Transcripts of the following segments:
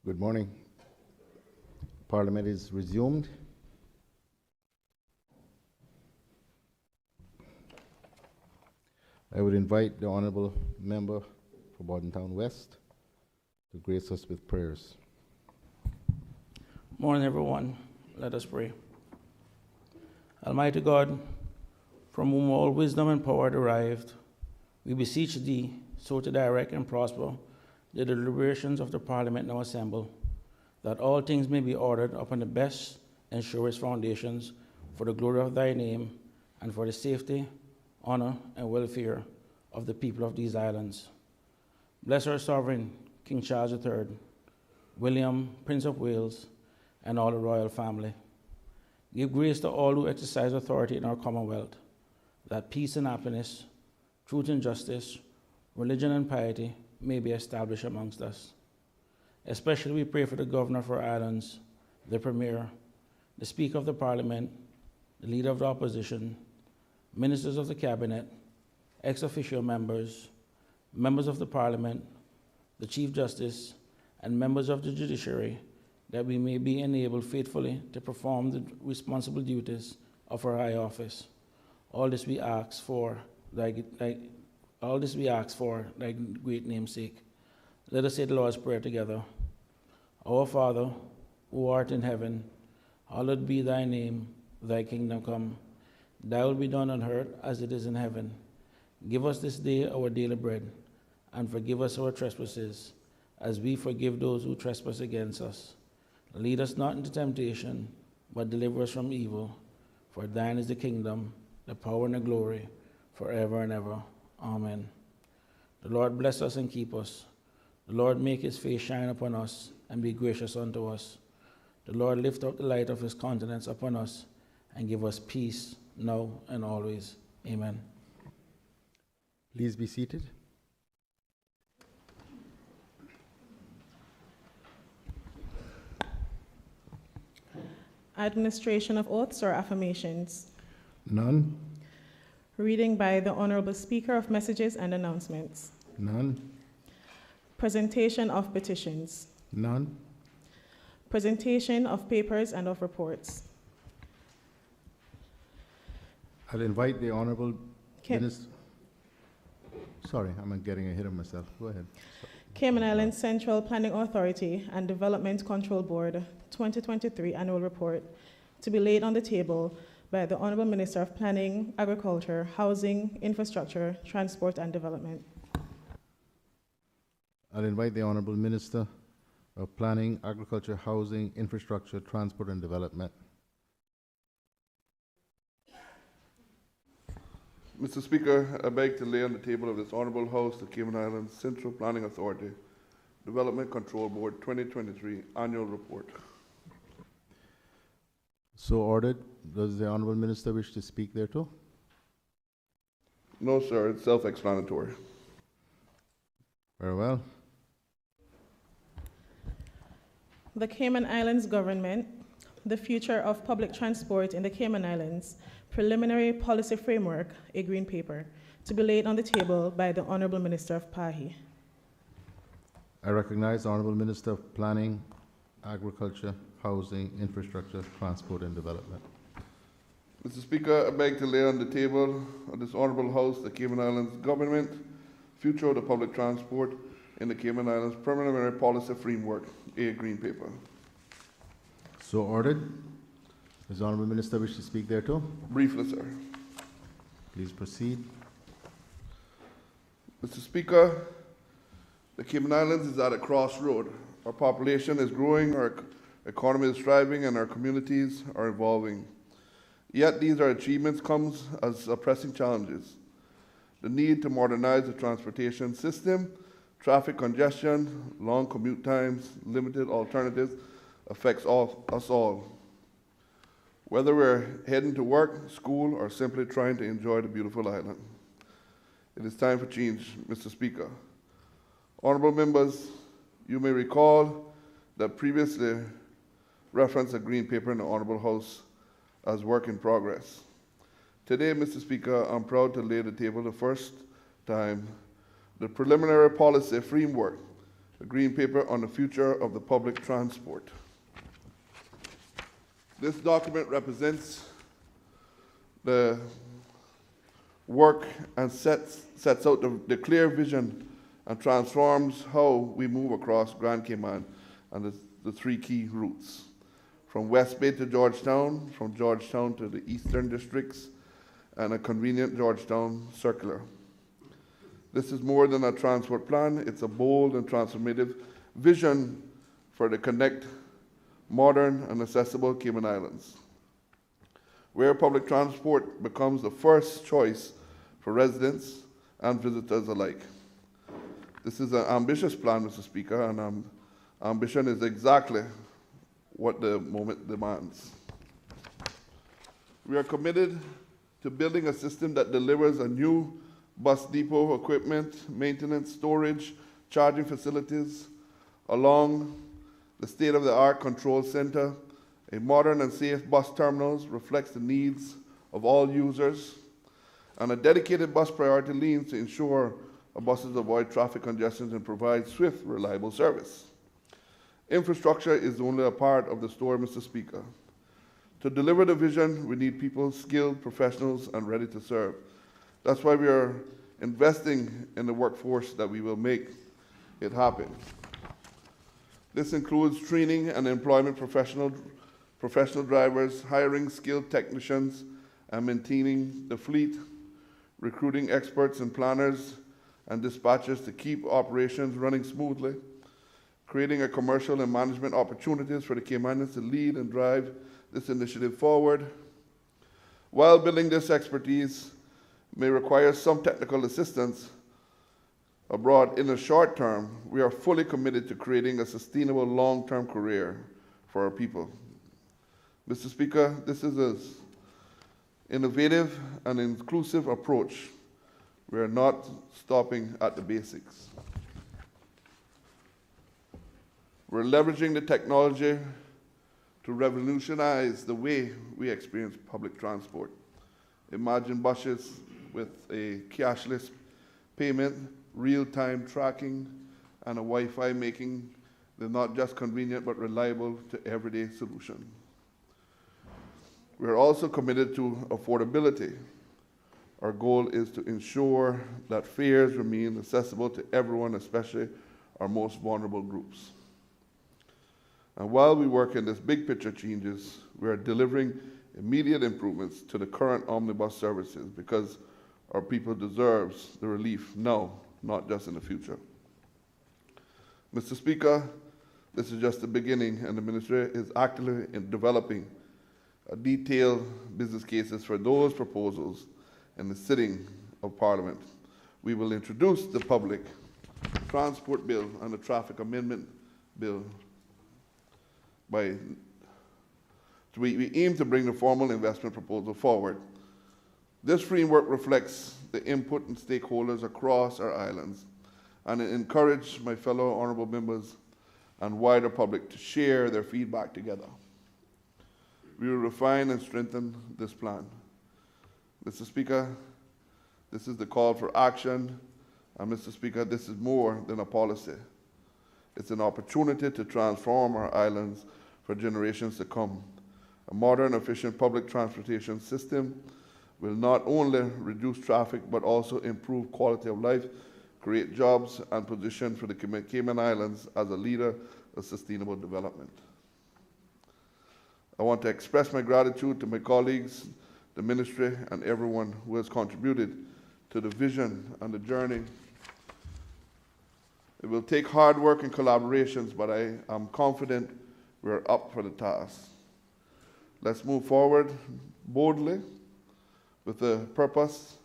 Good morning. Parliament is resumed. I would invite the Honourable Member for Bordentown West to grace us with prayers. Morning, everyone. Let us pray. Almighty God, from whom all wisdom and power derived, we beseech thee so to direct and prosper the deliberations of the Parliament now assembled, that all things may be ordered upon the best and surest foundations for the glory of thy name and for the safety, honor, and welfare of the people of these islands. Bless our sovereign, King Charles III, William, Prince of Wales, and all the royal family. Give grace to all who exercise authority in our Commonwealth, that peace and happiness, truth and justice, religion and piety may be established amongst us. Especially we pray for the Governor of our islands, the Premier, the Speaker of the Parliament, the Leader of the Opposition, Ministers of the Cabinet, ex-officio members, members of the Parliament, the Chief Justice, and members of the Judiciary, that we may be enabled faithfully to perform the responsible duties of our high office. All this we ask for thy great name's sake. Let us say the Lord's Prayer together. Our Father, who art in heaven, hallowed be thy name, thy kingdom come. Thy will be done on earth as it is in heaven. Give us this day our daily bread, and forgive us our trespasses, as we forgive those who trespass against us. Lead us not into temptation, but deliver us from evil. For thine is the kingdom, the power, and the glory, forever and ever. Amen. The Lord bless us and keep us. The Lord make his face shine upon us and be gracious unto us. The Lord lift up the light of his countenance upon us and give us peace now and always. Amen. Please be seated. Administration of oaths or affirmations. None. Reading by the Honorable Speaker of Messages and Announcements. None. Presentation of petitions. None. Presentation of papers and of reports. I'll invite the Honourable Ca- Minister. Sorry, I'm getting ahead of myself. Go ahead. Cayman Islands Central Planning Authority and Development Control Board 2023 Annual Report to be laid on the table by the Honourable Minister of Planning, Agriculture, Housing, Infrastructure, Transport and Development. I'll invite the Honourable Minister of Planning, Agriculture, Housing, Infrastructure, Transport and Development. Mr. Speaker, I beg to lay on the table of this Honourable House the Cayman Islands Central Planning Authority Development Control Board 2023 Annual Report. So ordered. Does the Honourable Minister wish to speak thereto? No, sir, it's self-explanatory. Very well. The Cayman Islands Government, the future of public transport in the Cayman Islands, Preliminary Policy Framework, a Green Paper, to be laid on the table by the Honourable Minister of PAHI. I recognize the Honourable Minister of Planning, Agriculture, Housing, Infrastructure, Transport and Development. Mr. Speaker, I beg to lay on the table of this Honourable House the Cayman Islands Government, future of the public transport in the Cayman Islands Preliminary Policy Framework, a Green Paper. So ordered. Does the Honourable Minister wish to speak thereto? Briefly, sir. Please proceed. Mr. Speaker, the Cayman Islands is at a crossroad. Our population is growing, our economy is thriving, and our communities are evolving. Yet these are achievements comes as pressing challenges. The need to modernize the transportation system, traffic congestion, long commute times, limited alternatives affects us all. Whether we're heading to work, school, or simply trying to enjoy the beautiful island. It is time for change, Mr. Speaker. Honourable members, you may recall that previously referenced a Green Paper in the Honourable House as work in progress. Today, Mr. Speaker, I'm proud to lay on the table the first time the Preliminary Policy Framework, a green paper on the future of the public transport. This document represents the work and sets out the clear vision and transforms how we move across Grand Cayman and the three key routes. From West Bay to Georgetown, from Georgetown to the eastern districts, and a convenient Georgetown circular. This is more than a transport plan, it's a bold and transformative vision for the connect, modern and accessible Cayman Islands, where public transport becomes the first choice for residents and visitors alike. This is an ambitious plan, Mr. Speaker, and ambition is exactly what the moment demands. We are committed to building a system that delivers a new bus depot equipment, maintenance, storage, charging facilities, along the state-of-the-art control center. A modern and safe bus terminals reflects the needs of all users, and a dedicated bus priority lanes to ensure our buses avoid traffic congestion and provide swift, reliable service. Infrastructure is only a part of the story, Mr. Speaker. To deliver the vision, we need people skilled, professionals, and ready to serve. That's why we are investing in the workforce that we will make it happen. This includes training and employment professional drivers, hiring skilled technicians, and maintaining the fleet, recruiting experts and planners and dispatchers to keep operations running smoothly, creating a commercial and management opportunities for the Caymanians to lead and drive this initiative forward. While building this expertise may require some technical assistance abroad in the short term, we are fully committed to creating a sustainable long-term career for our people. Mr. Speaker, this is an innovative and inclusive approach. We are not stopping at the basics. We're leveraging the technology to revolutionize the way we experience public transport. Imagine buses with a cashless payment, real-time tracking, and a Wi-Fi making them not just convenient but reliable to everyday solution. We are also committed to affordability. Our goal is to ensure that fares remain accessible to everyone, especially our most vulnerable groups. And while we work in this big picture changes, we are delivering immediate improvements to the current omnibus services because our people deserves the relief now, not just in the future. Mr. Speaker, this is just the beginning, and the Ministry is actively developing detailed business cases for those proposals in the sitting of Parliament. We will introduce the Public Transport Bill and the Traffic Amendment Bill we aim to bring the formal investment proposal forward. This framework reflects the input and stakeholders across our islands, and it encourages my fellow honourable members and wider public to share their feedback together. We will refine and strengthen this plan. Mr. Speaker, this is the call for action, and Mr. Speaker, this is more than a policy. It's an opportunity to transform our islands for generations to come. A modern, efficient public transportation system will not only reduce traffic but also improve quality of life, create jobs, and position for the Cayman Islands as a leader of sustainable development. I want to express my gratitude to my colleagues, the Ministry, and everyone who has contributed to the vision and the journey. It will take hard work and collaborations, but I am confident we are up for the task. Let's move forward boldly with a purpose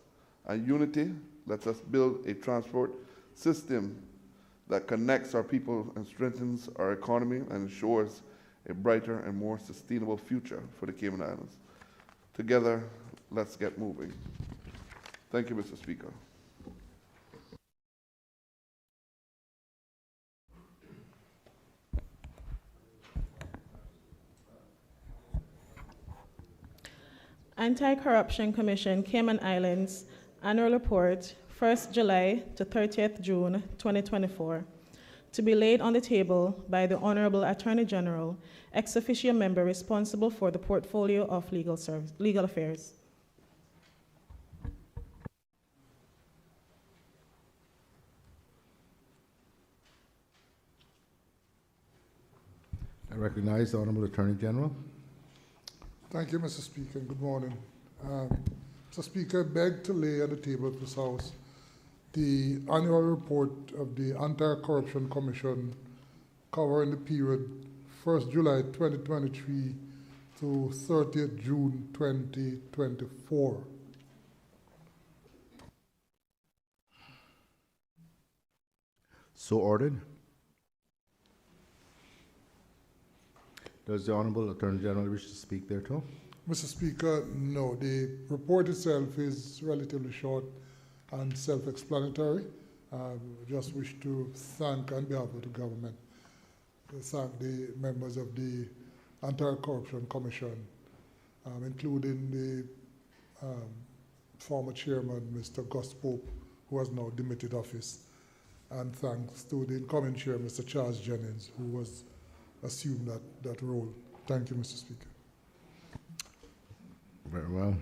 and unity. Let us build a transport system that connects our people and strengthens our economy and ensures a brighter and more sustainable future for the Cayman Islands. Together, let's get moving. Thank you, Mr. Speaker. Anti-Corruption Commission, Cayman Islands, Annual Report, 1st July to 30th June 2024. to be laid on the table by the Honorable Attorney General, ex officio member responsible for the portfolio of legal affairs. I recognize the Honorable Attorney General. Thank you, Mr. Speaker, and good morning. Mr. Speaker, I beg to lay on the table of this House the annual report of the Anti-Corruption Commission covering the period 1st July 2023 to 30th June 2024. So ordered. Does the Honorable Attorney General wish to speak thereto? Mr. Speaker, no. The report itself is relatively short and self-explanatory. Just wish to thank, on behalf of the government, thank the members of the Anti-Corruption Commission, including the former chairman, Mr. Gus Pope, who has now demitted office, and thanks to the incoming chair, Mr. Charles Jennings, who was assumed that role. Thank you, Mr. Speaker. Very well.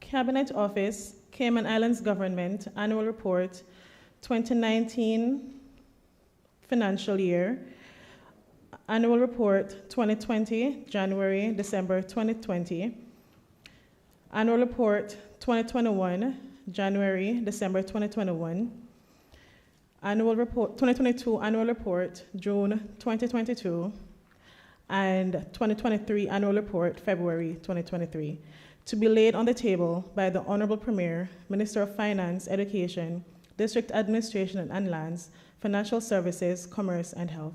Cabinet Office, Cayman Islands Government, Annual Report, 2019 financial year. Annual Report 2020, January, December 2020. Annual Report 2021, January, December 2021. Annual Report 2022 Annual Report, June 2022. And 2023 Annual Report, February 2023. To be laid on the table by the Honorable Premier, Minister of Finance, Education, District Administration and Lands, Financial Services, Commerce and Health.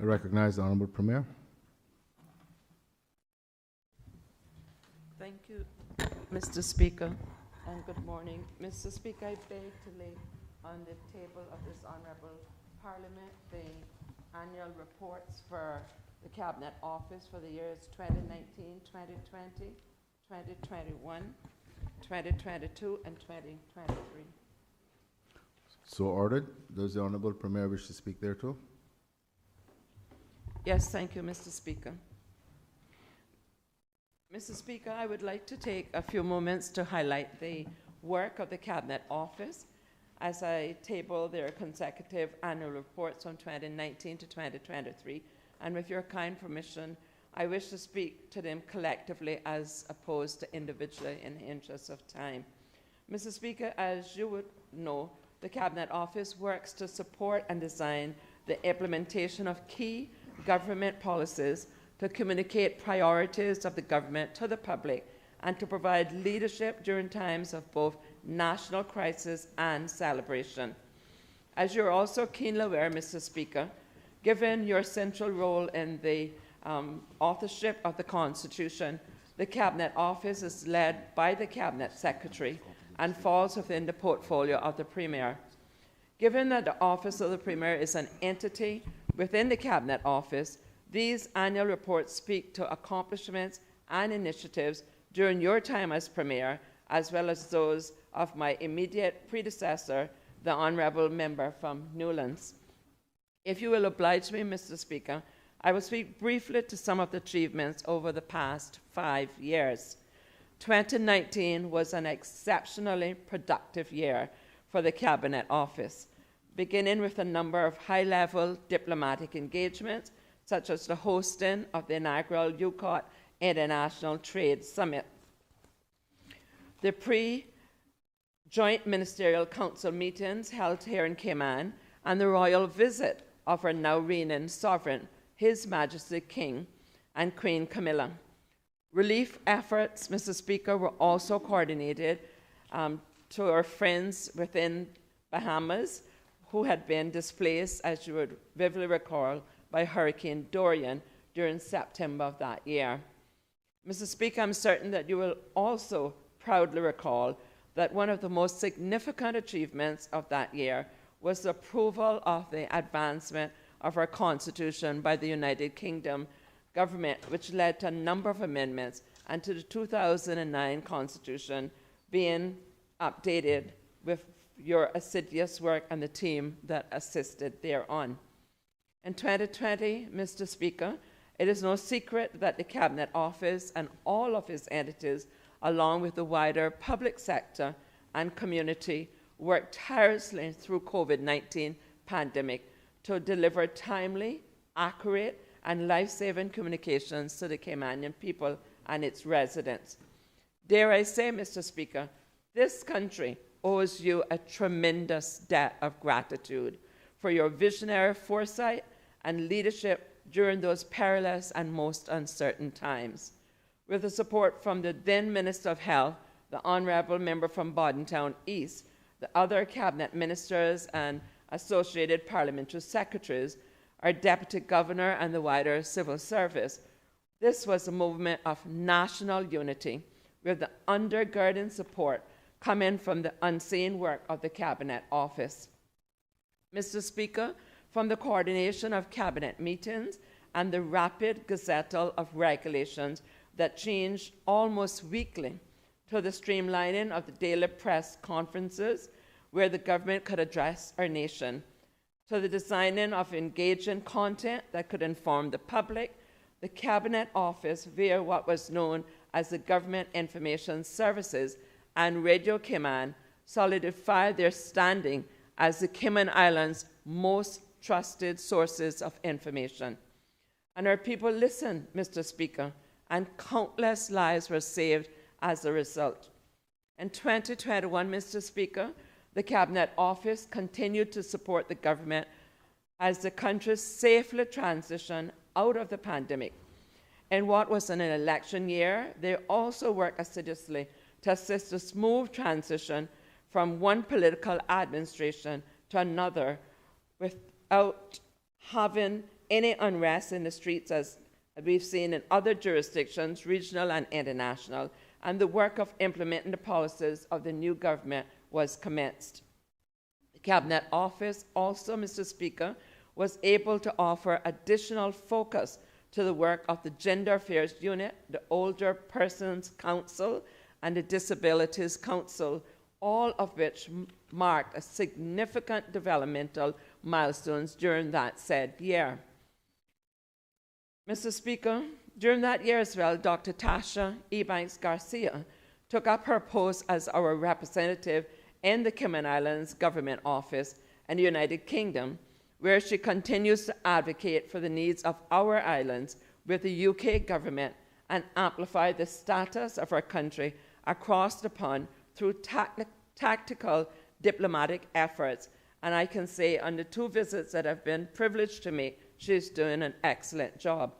I recognize the Honorable Premier. Thank you, Mr. Speaker, and good morning. Mr. Speaker, I beg to lay on the table of this Honourable Parliament the annual reports for the Cabinet Office for the years 2019, 2020, 2021, 2022, and 2023. So ordered. Does the Honorable Premier wish to speak thereto? Yes, thank you, Mr. Speaker. Mr. Speaker, I would like to take a few moments to highlight the work of the Cabinet Office as I table their consecutive annual reports from 2019 to 2023. And with your kind permission, I wish to speak to them collectively as opposed to individually in the interest of time. Mr. Speaker, as you would know, the Cabinet Office works to support and design the implementation of key government policies to communicate priorities of the government to the public and to provide leadership during times of both national crisis and celebration. As you're also keenly aware, Mr. Speaker, given your central role in the authorship of the Constitution, the Cabinet Office is led by the Cabinet Secretary and falls within the portfolio of the Premier. Given that the Office of the Premier is an entity within the Cabinet Office, these annual reports speak to accomplishments and initiatives during your time as Premier, as well as those of my immediate predecessor, the Honourable Member from Newlands. If you will oblige me, Mr. Speaker, I will speak briefly to some of the achievements over the past 5 years. 2019 was an exceptionally productive year for the Cabinet Office, beginning with a number of high-level diplomatic engagements, such as the hosting of the inaugural UCOT International Trade Summit, the pre-joint ministerial council meetings held here in Cayman, and the royal visit of our now reigning sovereign, His Majesty King and Queen Camilla. Relief efforts, Mr. Speaker, were also coordinated to our friends within Bahamas who had been displaced, as you would vividly recall, by Hurricane Dorian during September of that year. Mr. Speaker, I'm certain that you will also proudly recall that one of the most significant achievements of that year was the approval of the advancement of our Constitution by the United Kingdom government, which led to a number of amendments and to the 2009 Constitution being updated with your assiduous work and the team that assisted thereon. In 2020, Mr. Speaker, it is no secret that the Cabinet Office and all of its entities, along with the wider public sector and community, worked tirelessly through COVID-19 pandemic to deliver timely, accurate, and life-saving communications to the Caymanian people and its residents. Dare I say, Mr. Speaker, this country owes you a tremendous debt of gratitude for your visionary foresight and leadership during those perilous and most uncertain times. With the support from the then Minister of Health, the Honourable Member from Bordentown East, the other Cabinet Ministers and associated parliamentary secretaries, our Deputy Governor and the wider civil service, this was a movement of national unity with the undergirding support coming from the unseen work of the Cabinet Office. Mr. Speaker, from the coordination of Cabinet meetings and the rapid gazettal of regulations that changed almost weekly, to the streamlining of the daily press conferences where the government could address our nation, to the designing of engaging content that could inform the public, the Cabinet Office, via what was known as the Government Information Services and Radio Cayman, solidified their standing as the Cayman Islands' most trusted sources of information. And our people listened, Mr. Speaker, and countless lives were saved as a result. In 2021, Mr. Speaker, the Cabinet Office continued to support the government as the country safely transitioned out of the pandemic. In what was an election year, they also worked assiduously to assist a smooth transition from one political administration to another without having any unrest in the streets, as we've seen in other jurisdictions, regional and international, and the work of implementing the policies of the new government was commenced. The Cabinet Office also, Mr. Speaker, was able to offer additional focus to the work of the Gender Affairs Unit, the Older Persons Council, and the Disabilities Council, all of which marked a significant developmental milestones during that said year. Mr. Speaker, during that year as well, Dr. Tasha Ebanks Garcia took up her post as our representative in the Cayman Islands Government Office in the United Kingdom, where she continues to advocate for the needs of our islands with the UK government and amplify the status of our country across the pond through tactical diplomatic efforts. And I can say on the 2 visits that I've been privileged to make, she's doing an excellent job.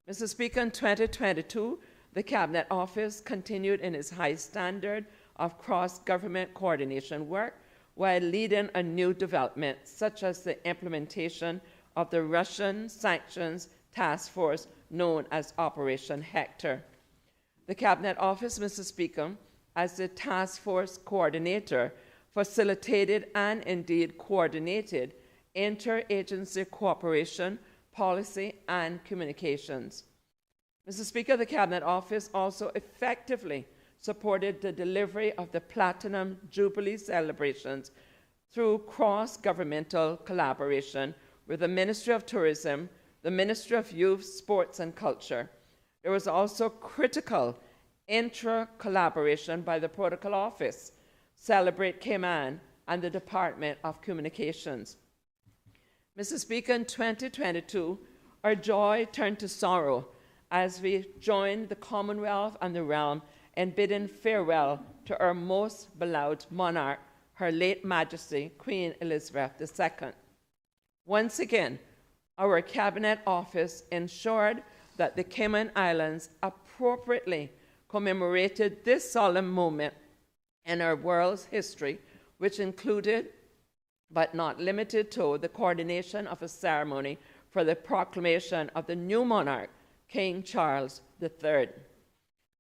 Mr. Speaker, in 2022, the Cabinet Office continued in its high standard of cross-government coordination work while leading a new development, such as the implementation of the Russian sanctions task force known as Operation Hector. The Cabinet Office, Mr. Speaker, as the task force coordinator, facilitated and indeed coordinated interagency cooperation, policy, and communications. Mr. Speaker, the Cabinet Office also effectively supported the delivery of the Platinum Jubilee celebrations through cross-governmental collaboration with the Ministry of Tourism, the Ministry of Youth, Sports and Culture. There was also critical intra-collaboration by the Protocol Office, Celebrate Cayman, and the Department of Communications. Mr. Speaker, in 2022, our joy turned to sorrow as we joined the Commonwealth and the realm in bidding farewell to our most beloved monarch, Her late Majesty, Queen Elizabeth II. Once again, our Cabinet Office ensured that the Cayman Islands appropriately commemorated this solemn moment in our world's history, which included, but not limited to, the coordination of a ceremony for the proclamation of the new monarch, King Charles III.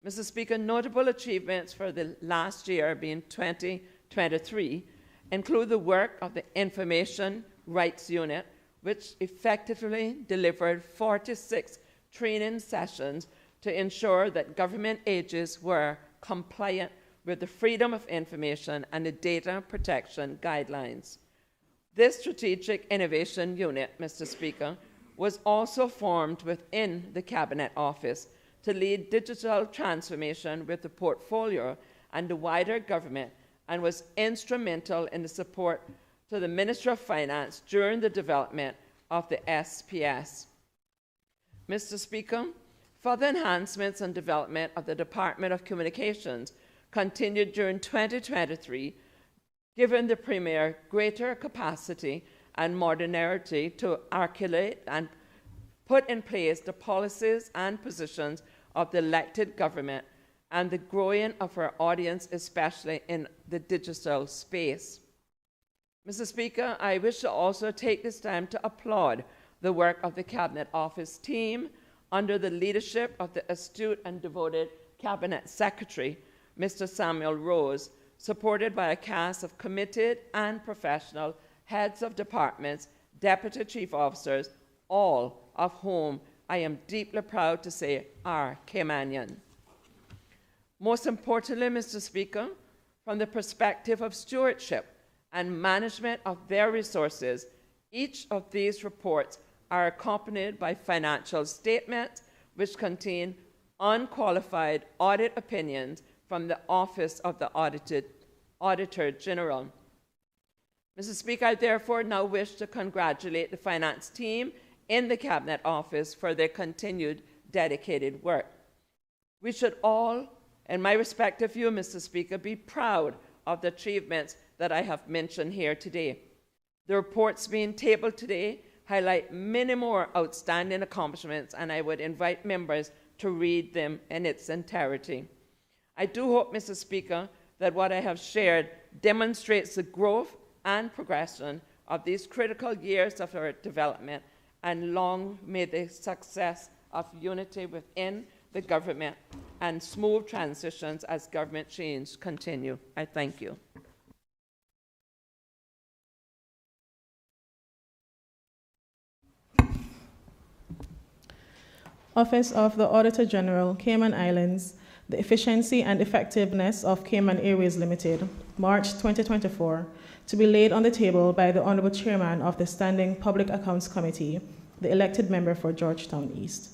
Mr. Speaker, notable achievements for the last year, being 2023, include the work of the Information Rights Unit, which effectively delivered 46 training sessions to ensure that government agents were compliant with the Freedom of Information and the Data Protection Guidelines. This Strategic Innovation Unit, Mr. Speaker, was also formed within the Cabinet Office to lead digital transformation with the portfolio and the wider government, and was instrumental in the support to the Minister of Finance during the development of the SPS. Mr. Speaker, further enhancements and development of the Department of Communications continued during 2023, giving the Premier greater capacity and modernity to articulate and put in place the policies and positions of the elected government and the growing of our audience, especially in the digital space. Mr. Speaker, I wish to also take this time to applaud the work of the Cabinet Office team under the leadership of the astute and devoted Cabinet Secretary, Mr. Samuel Rose, supported by a cast of committed and professional heads of departments, deputy chief officers, all of whom I am deeply proud to say are Caymanian. Most importantly, Mr. Speaker, from the perspective of stewardship and management of their resources, each of these reports are accompanied by financial statements which contain unqualified audit opinions from the Office of the Auditor General. Mr. Speaker, I therefore now wish to congratulate the finance team in the Cabinet Office for their continued dedicated work. We should all, in my respective view, Mr. Speaker, be proud of the achievements that I have mentioned here today. The reports being tabled today highlight many more outstanding accomplishments, and I would invite members to read them in its entirety. I do hope, Mr. Speaker, that what I have shared demonstrates the growth and progression of these critical years of our development, and long may the success of unity within the government and smooth transitions as government change continue. I thank you. Office of the Auditor General, Cayman Islands, the efficiency and effectiveness of Cayman Airways Limited, March 2024, to be laid on the table by the Honorable Chairman of the Standing Public Accounts Committee, the elected member for Georgetown East.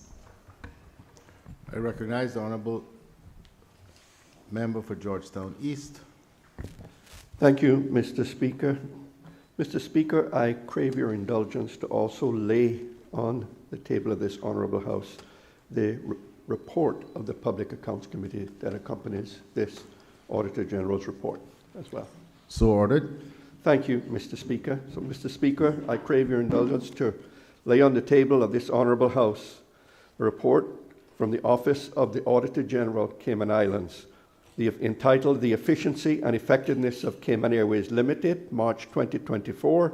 I recognize the Honorable Member for Georgetown East. Thank you, Mr. Speaker. Mr. Speaker, I crave your indulgence to also lay on the table of this Honourable House the report of the Public Accounts Committee that accompanies this Auditor General's report as well. So ordered. Thank you, Mr. Speaker. So, Mr. Speaker, I crave your indulgence to lay on the table of this Honourable House a report from the Office of the Auditor General, Cayman Islands, entitled The Efficiency and Effectiveness of Cayman Airways Limited, March 2024,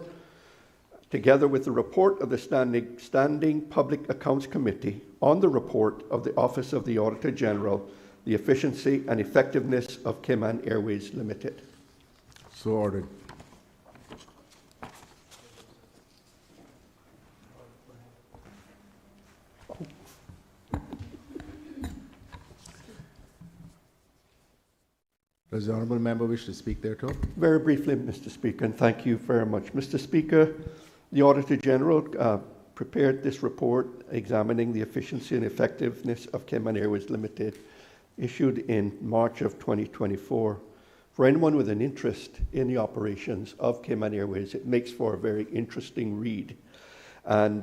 together with the report of the Standing Public Accounts Committee on the report of the Office of the Auditor General, The Efficiency and Effectiveness of Cayman Airways Limited. So ordered. Does the Honourable Member wish to speak thereto? Very briefly, Mr. Speaker, and thank you very much. Mr. Speaker, the Auditor General prepared this report examining the efficiency and effectiveness of Cayman Airways Limited, issued in March of 2024. For anyone with an interest in the operations of Cayman Airways, it makes for a very interesting read. And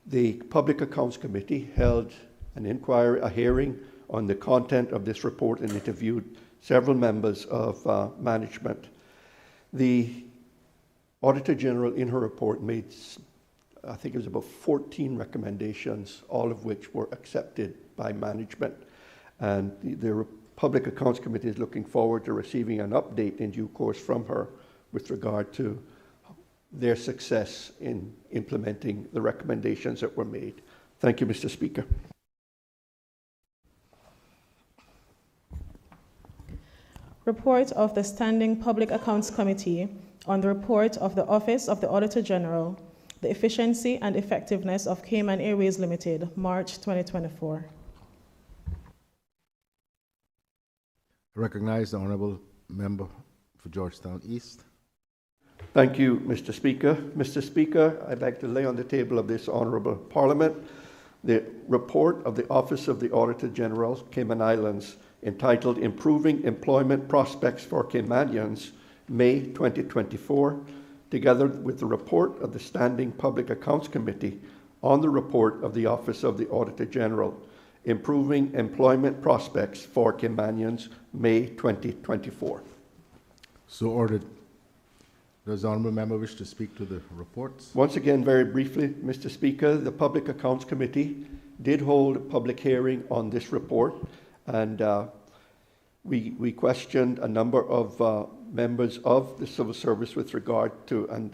the Public Accounts Committee held a hearing on the content of this report and interviewed several members of management. The Auditor General, in her report, made, I think it was about 14 recommendations, all of which were accepted by management. And the Public Accounts Committee is looking forward to receiving an update in due course from her with regard to their success in implementing the recommendations that were made. Thank you, Mr. Speaker. Report of the Standing Public Accounts Committee on the report of the Office of the Auditor General, the efficiency and effectiveness of Cayman Airways Limited, March 2024. I recognize the honourable member for Georgetown East. Thank you, Mr. Speaker. Mr. Speaker, I'd like to lay on the table of this honourable Parliament the report of the Office of the Auditor General, Cayman Islands, entitled Improving Employment Prospects for Caymanians, May 2024, together with the report of the Standing Public Accounts Committee on the report of the Office of the Auditor General, Improving Employment Prospects for Caymanians, May 2024. So ordered. Does the honourable member wish to speak to the reports? Once again, very briefly, Mr. Speaker, the Public Accounts Committee did hold a public hearing on this report, and we questioned a number of members of the civil service with regard to, and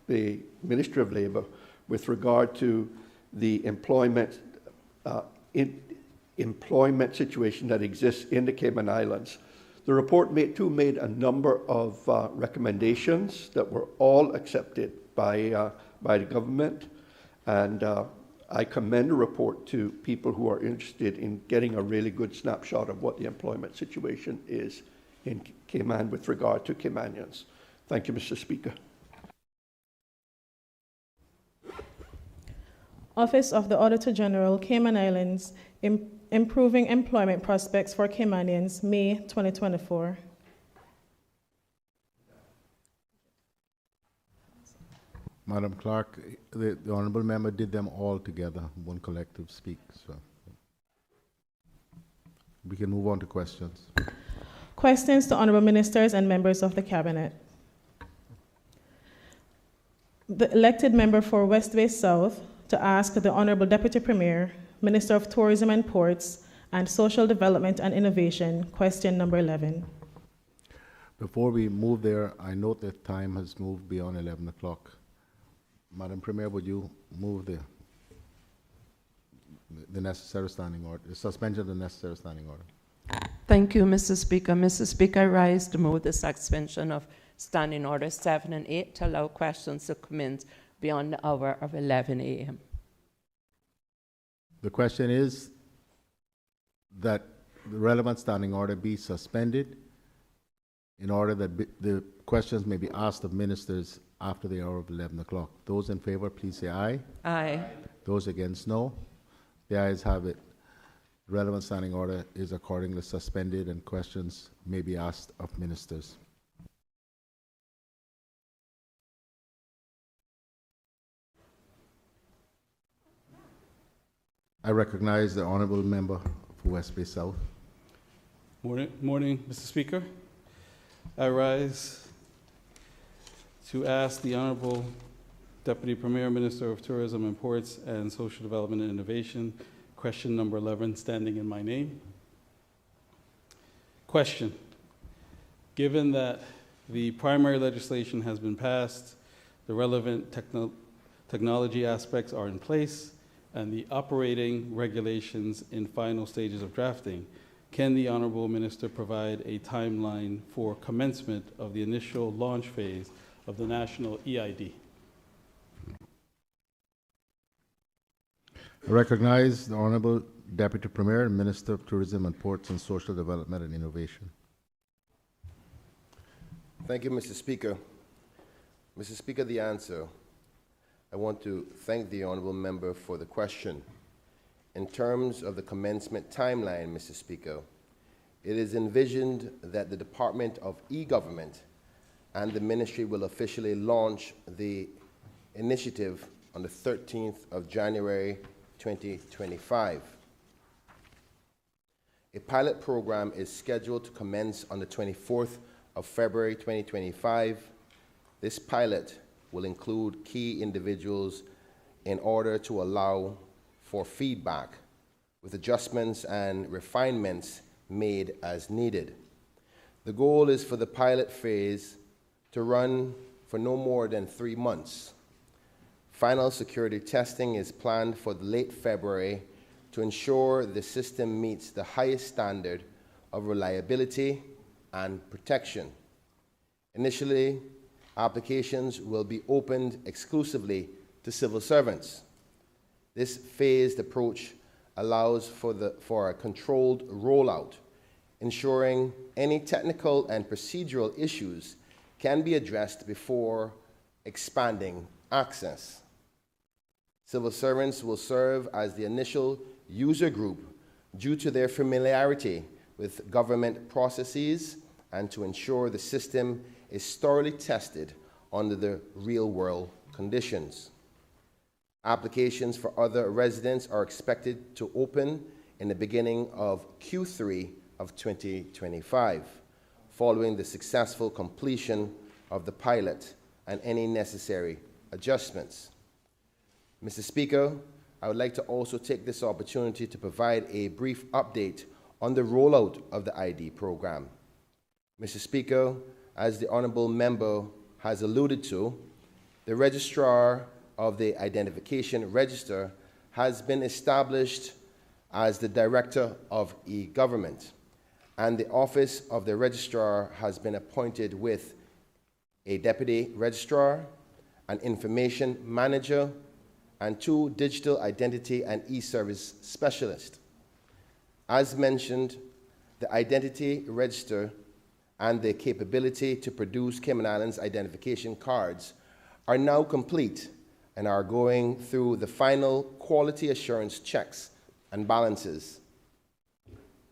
the Ministry of Labour, with regard to the employment situation that exists in the Cayman Islands. The report made a number of recommendations that were all accepted by the government, and I commend the report to people who are interested in getting a really good snapshot of what the employment situation is in Cayman with regard to Caymanians. Thank you, Mr. Speaker. Office of the Auditor General, Cayman Islands, Improving Employment Prospects for Caymanians, May 2024. Madam Clerk, the honourable member did them all together, one collective speak. So we can move on to questions. Questions to honourable ministers and members of the Cabinet. The elected member for West Bay South to ask the Honourable Deputy Premier, Minister of Tourism and Ports and Social Development and Innovation, question number 11. Before we move there, I note that time has moved beyond 11 o'clock. Madam Premier, would you move the necessary standing order, the suspension of the necessary standing order? Thank you, Mr. Speaker. Mr. Speaker, I rise to move the suspension of Standing Order 7 and 8 to allow questions to commence beyond the hour of 11 a.m. The question is that the relevant standing order be suspended in order that the questions may be asked of ministers after the hour of 11 o'clock. Those in favor, please say aye. Aye. Those against, no. The ayes have it. The relevant standing order is accordingly suspended and questions may be asked of ministers. I recognize the honourable member for West Bay South. Morning, Mr. Speaker. I rise to ask the Honourable Deputy Premier, Minister of Tourism and Ports and Social Development and Innovation, question number 11, standing in my name. Question: given that the primary legislation has been passed, the relevant technology aspects are in place, and the operating regulations in final stages of drafting, can the Honourable Minister provide a timeline for commencement of the initial launch phase of the national EID? I recognize the Honourable Deputy Premier and Minister of Tourism and Ports and Social Development and Innovation. Thank you, Mr. Speaker. Mr. Speaker, the answer. I want to thank the honourable member for the question. In terms of the commencement timeline, Mr. Speaker, it is envisioned that the Department of E-Government and the Ministry will officially launch the initiative on the 13th of January 2025. A pilot program is scheduled to commence on the 24th of February 2025. This pilot will include key individuals in order to allow for feedback, with adjustments and refinements made as needed. The goal is for the pilot phase to run for no more than 3 months. Final security testing is planned for late February to ensure the system meets the highest standard of reliability and protection. Initially, applications will be opened exclusively to civil servants. This phased approach allows for a controlled rollout, ensuring any technical and procedural issues can be addressed before expanding access. Civil servants will serve as the initial user group due to their familiarity with government processes and to ensure the system is thoroughly tested under the real-world conditions. Applications for other residents are expected to open in the beginning of Q3 of 2025, following the successful completion of the pilot and any necessary adjustments. Mr. Speaker, I would like to also take this opportunity to provide a brief update on the rollout of the ID program. Mr. Speaker, as the Honourable Member has alluded to, the Registrar of the Identification Register has been established as the Director of e-Government, and the Office of the Registrar has been appointed with a Deputy Registrar, an Information Manager, and 2 digital identity and e-service specialists. As mentioned, the Identity Register and the capability to produce Cayman Islands identification cards are now complete and are going through the final quality assurance checks and balances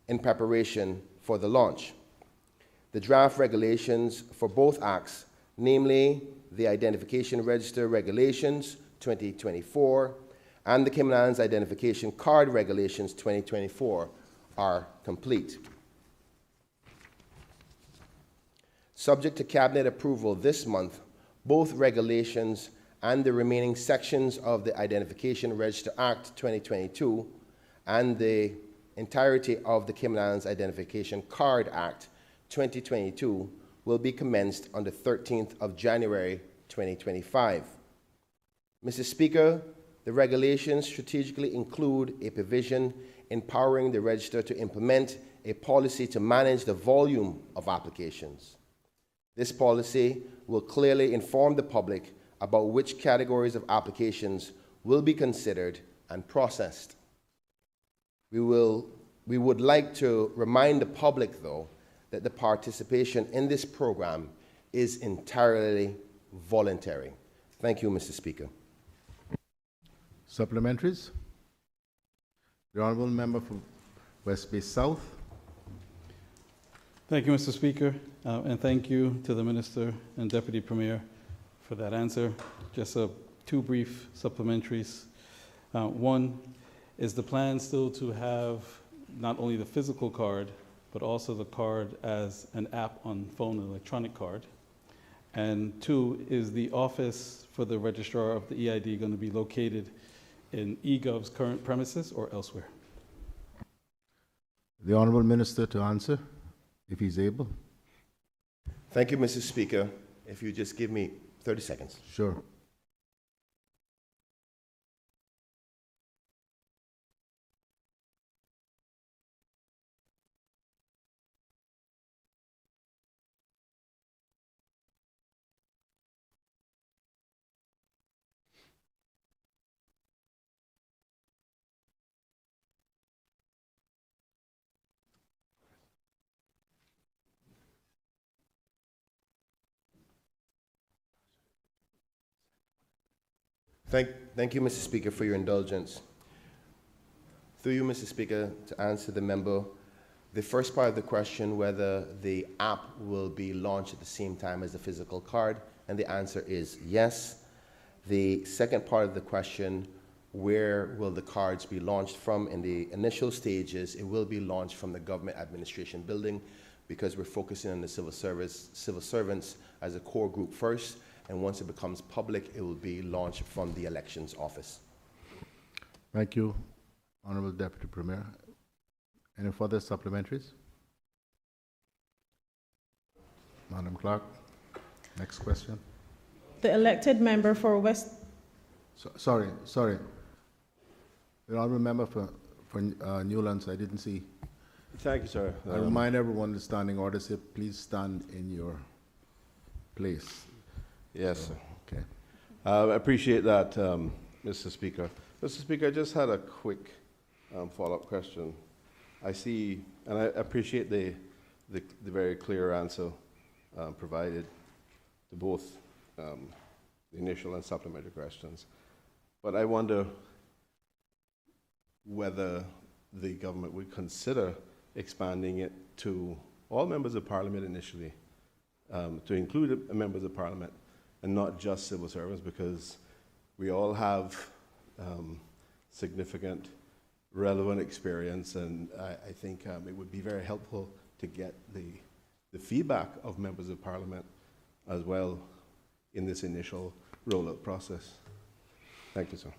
in preparation for the launch. The draft regulations for both acts, namely the Identification Register Regulations 2024 and the Cayman Islands Identification Card Regulations 2024, are complete. Subject to Cabinet approval this month, both regulations and the remaining sections of the Identification Register Act 2022 and the entirety of the Cayman Islands Identification Card Act 2022 will be commenced on the 13th of January 2025. Mr. Speaker, the regulations strategically include a provision empowering the Register to implement a policy to manage the volume of applications. This policy will clearly inform the public about which categories of applications will be considered and processed. We would like to remind the public, though, that the participation in this program is entirely voluntary. Thank you, Mr. Speaker. Supplementaries? The Honourable Member for West Bay South. Thank you, Mr. Speaker, and thank you to the Minister and Deputy Premier for that answer. Just 2 brief supplementaries. One, is the plan still to have not only the physical card, but also the card as an app on phone, an electronic card? And 2, is the office for the Registrar of the EID going to be located in eGov's current premises or elsewhere? The Honourable Minister to answer, if he's able. Thank you, Mr. Speaker. If you just give me 30 seconds. Sure. Thank you, Mr. Speaker, for your indulgence. Through you, Mr. Speaker, to answer the member, the first part of the question, whether the app will be launched at the same time as the physical card, and the answer is yes. The second part of the question, where will the cards be launched from? In the initial stages, it will be launched from the Government Administration Building because we're focusing on the civil servants as a core group first. And once it becomes public, it will be launched from the Elections Office. Thank you, Honourable Deputy Premier. Any further supplementaries? Madam Clerk, next question. The elected member for West... Sorry. The Honourable Member for Newlands, I didn't see. Thank you, sir. I remind everyone the standing order, say please stand in your place. Yes, sir. Okay. I appreciate that, Mr. Speaker. Mr. Speaker, I just had a quick follow-up question. I see, and I appreciate the very clear answer provided to both the initial and supplementary questions. But I wonder whether the government would consider expanding it to all members of parliament initially, to include members of parliament and not just civil servants, because we all have significant relevant experience, and I think it would be very helpful to get the feedback of members of parliament as well in this initial rollout process. Thank you, sir.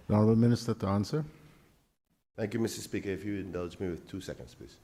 The Honourable Minister to answer. Thank you, Mr. Speaker. If you indulge me with 2 seconds, please.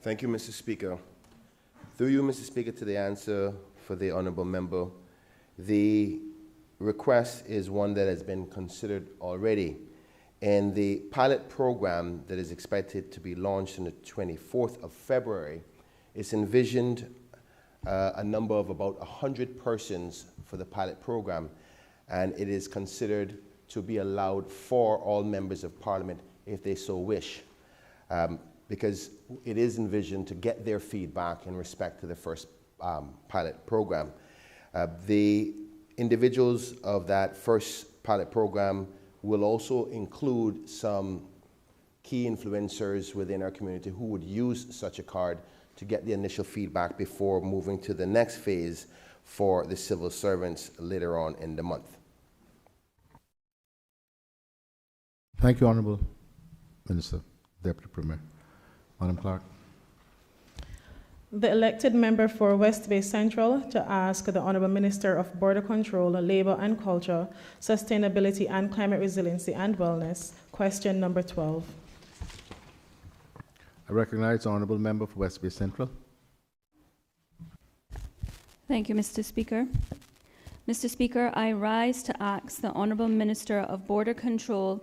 Thank you, Mr. Speaker. Through you, Mr. Speaker, to the answer for the honourable member. The request is one that has been considered already. And the pilot program that is expected to be launched on the 24th of February is envisioned a number of about 100 persons for the pilot program. And it is considered to be allowed for all members of parliament if they so wish. Because it is envisioned to get their feedback in respect to the first pilot program. The individuals of that first pilot program will also include some key influencers within our community who would use such a card to get the initial feedback before moving to the next phase for the civil servants later on in the month. Thank you, Honourable Minister, Deputy Premier. Madam Clerk. The elected member for West Bay Central to ask the Honourable Minister of Border Control, Labour and Culture, Sustainability and Climate Resiliency and Wellness, question number 12. I recognize the Honourable Member for West Bay Central. Thank you, Mr. Speaker. Mr. Speaker, I rise to ask the Honourable Minister of Border Control,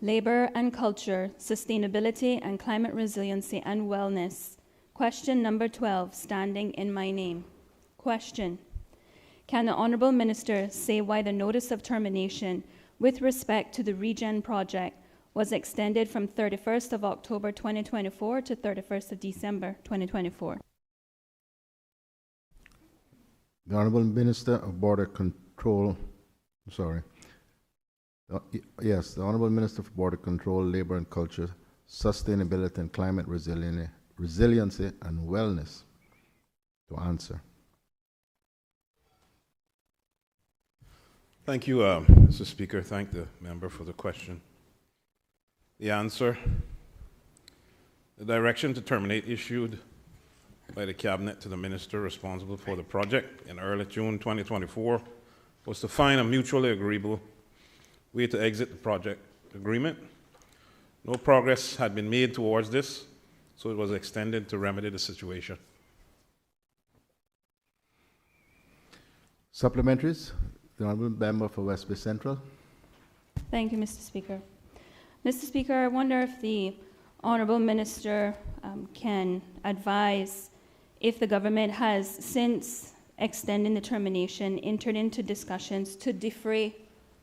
Labour and Culture, Sustainability and Climate Resiliency and Wellness. Question number 12, standing in my name. Question: can the Honourable Minister say why the notice of termination with respect to the Regen project was extended from 31st of October 2024 to 31st of December 2024? The Honourable Minister of Border Control, yes, the Honourable Minister for Border Control, Labour and Culture, Sustainability and Climate Resiliency and Wellness to answer. Thank you, Mr. Speaker. Thank the member for the question. The answer: the direction to terminate issued by the Cabinet to the Minister responsible for the project in early June 2024 was to find a mutually agreeable way to exit the project agreement. No progress had been made towards this, so it was extended to remedy the situation. Supplementaries. The Honourable Member for West Bay Central. Thank you, Mr. Speaker. Mr. Speaker, I wonder if the Honourable Minister can advise if the government has, since extending the termination, entered into discussions to defray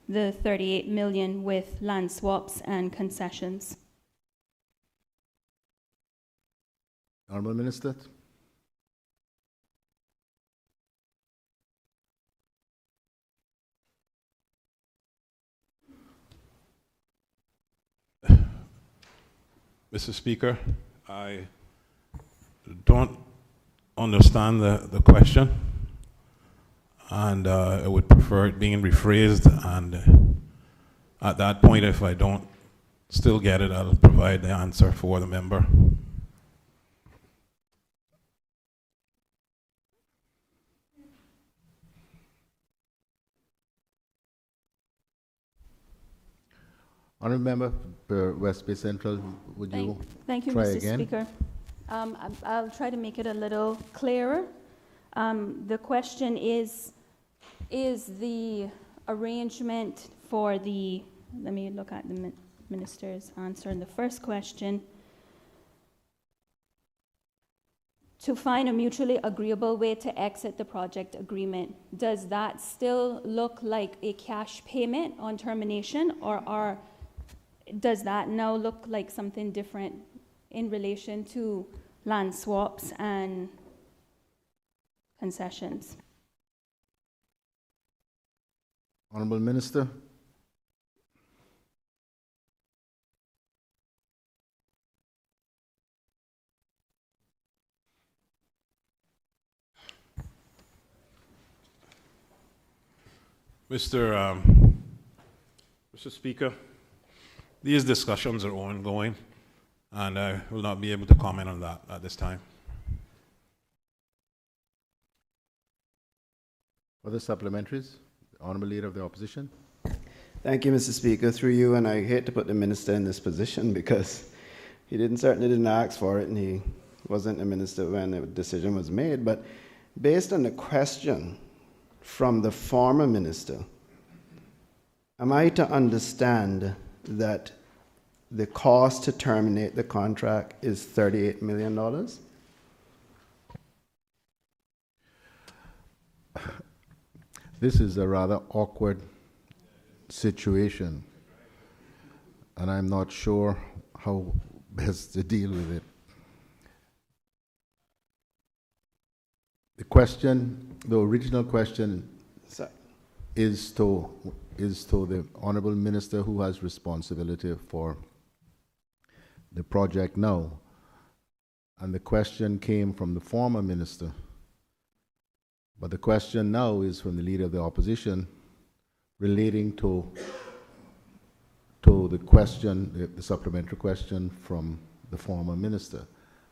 the 38 million with land swaps and concessions. Honourable Minister. Mr. Speaker, I don't understand the question. and I would prefer it being rephrased, and at that point, if I don't still get it, I'll provide the answer for the member. Honourable Member for West Bay Central, would you Thank you, try Mr. again? Speaker. I'll try to make it a little clearer. The question is the arrangement for the, let me look at the minister's answer in the first question, to find a mutually agreeable way to exit the project agreement. Does that still look like a cash payment on termination, or does that now look like something different in relation to land swaps and concessions? Honourable Minister. Mr. Speaker, these discussions are ongoing, and I will not be able to comment on that at this time. Other supplementaries? Honourable Leader of the Opposition. Thank you, Mr. Speaker. Through you, and I hate to put the minister in this position because he certainly didn't ask for it, and he wasn't a minister when the decision was made. But based on the question from the former minister, am I to understand that the cost to terminate the contract is $38 million? This is a rather awkward situation, and I'm not sure how best to deal with it. The question, the original question, is to the Honourable Minister who has responsibility for the project now, and the question came from the former minister. But the question now is from the Leader of the Opposition relating to the question, the supplementary question from the former minister.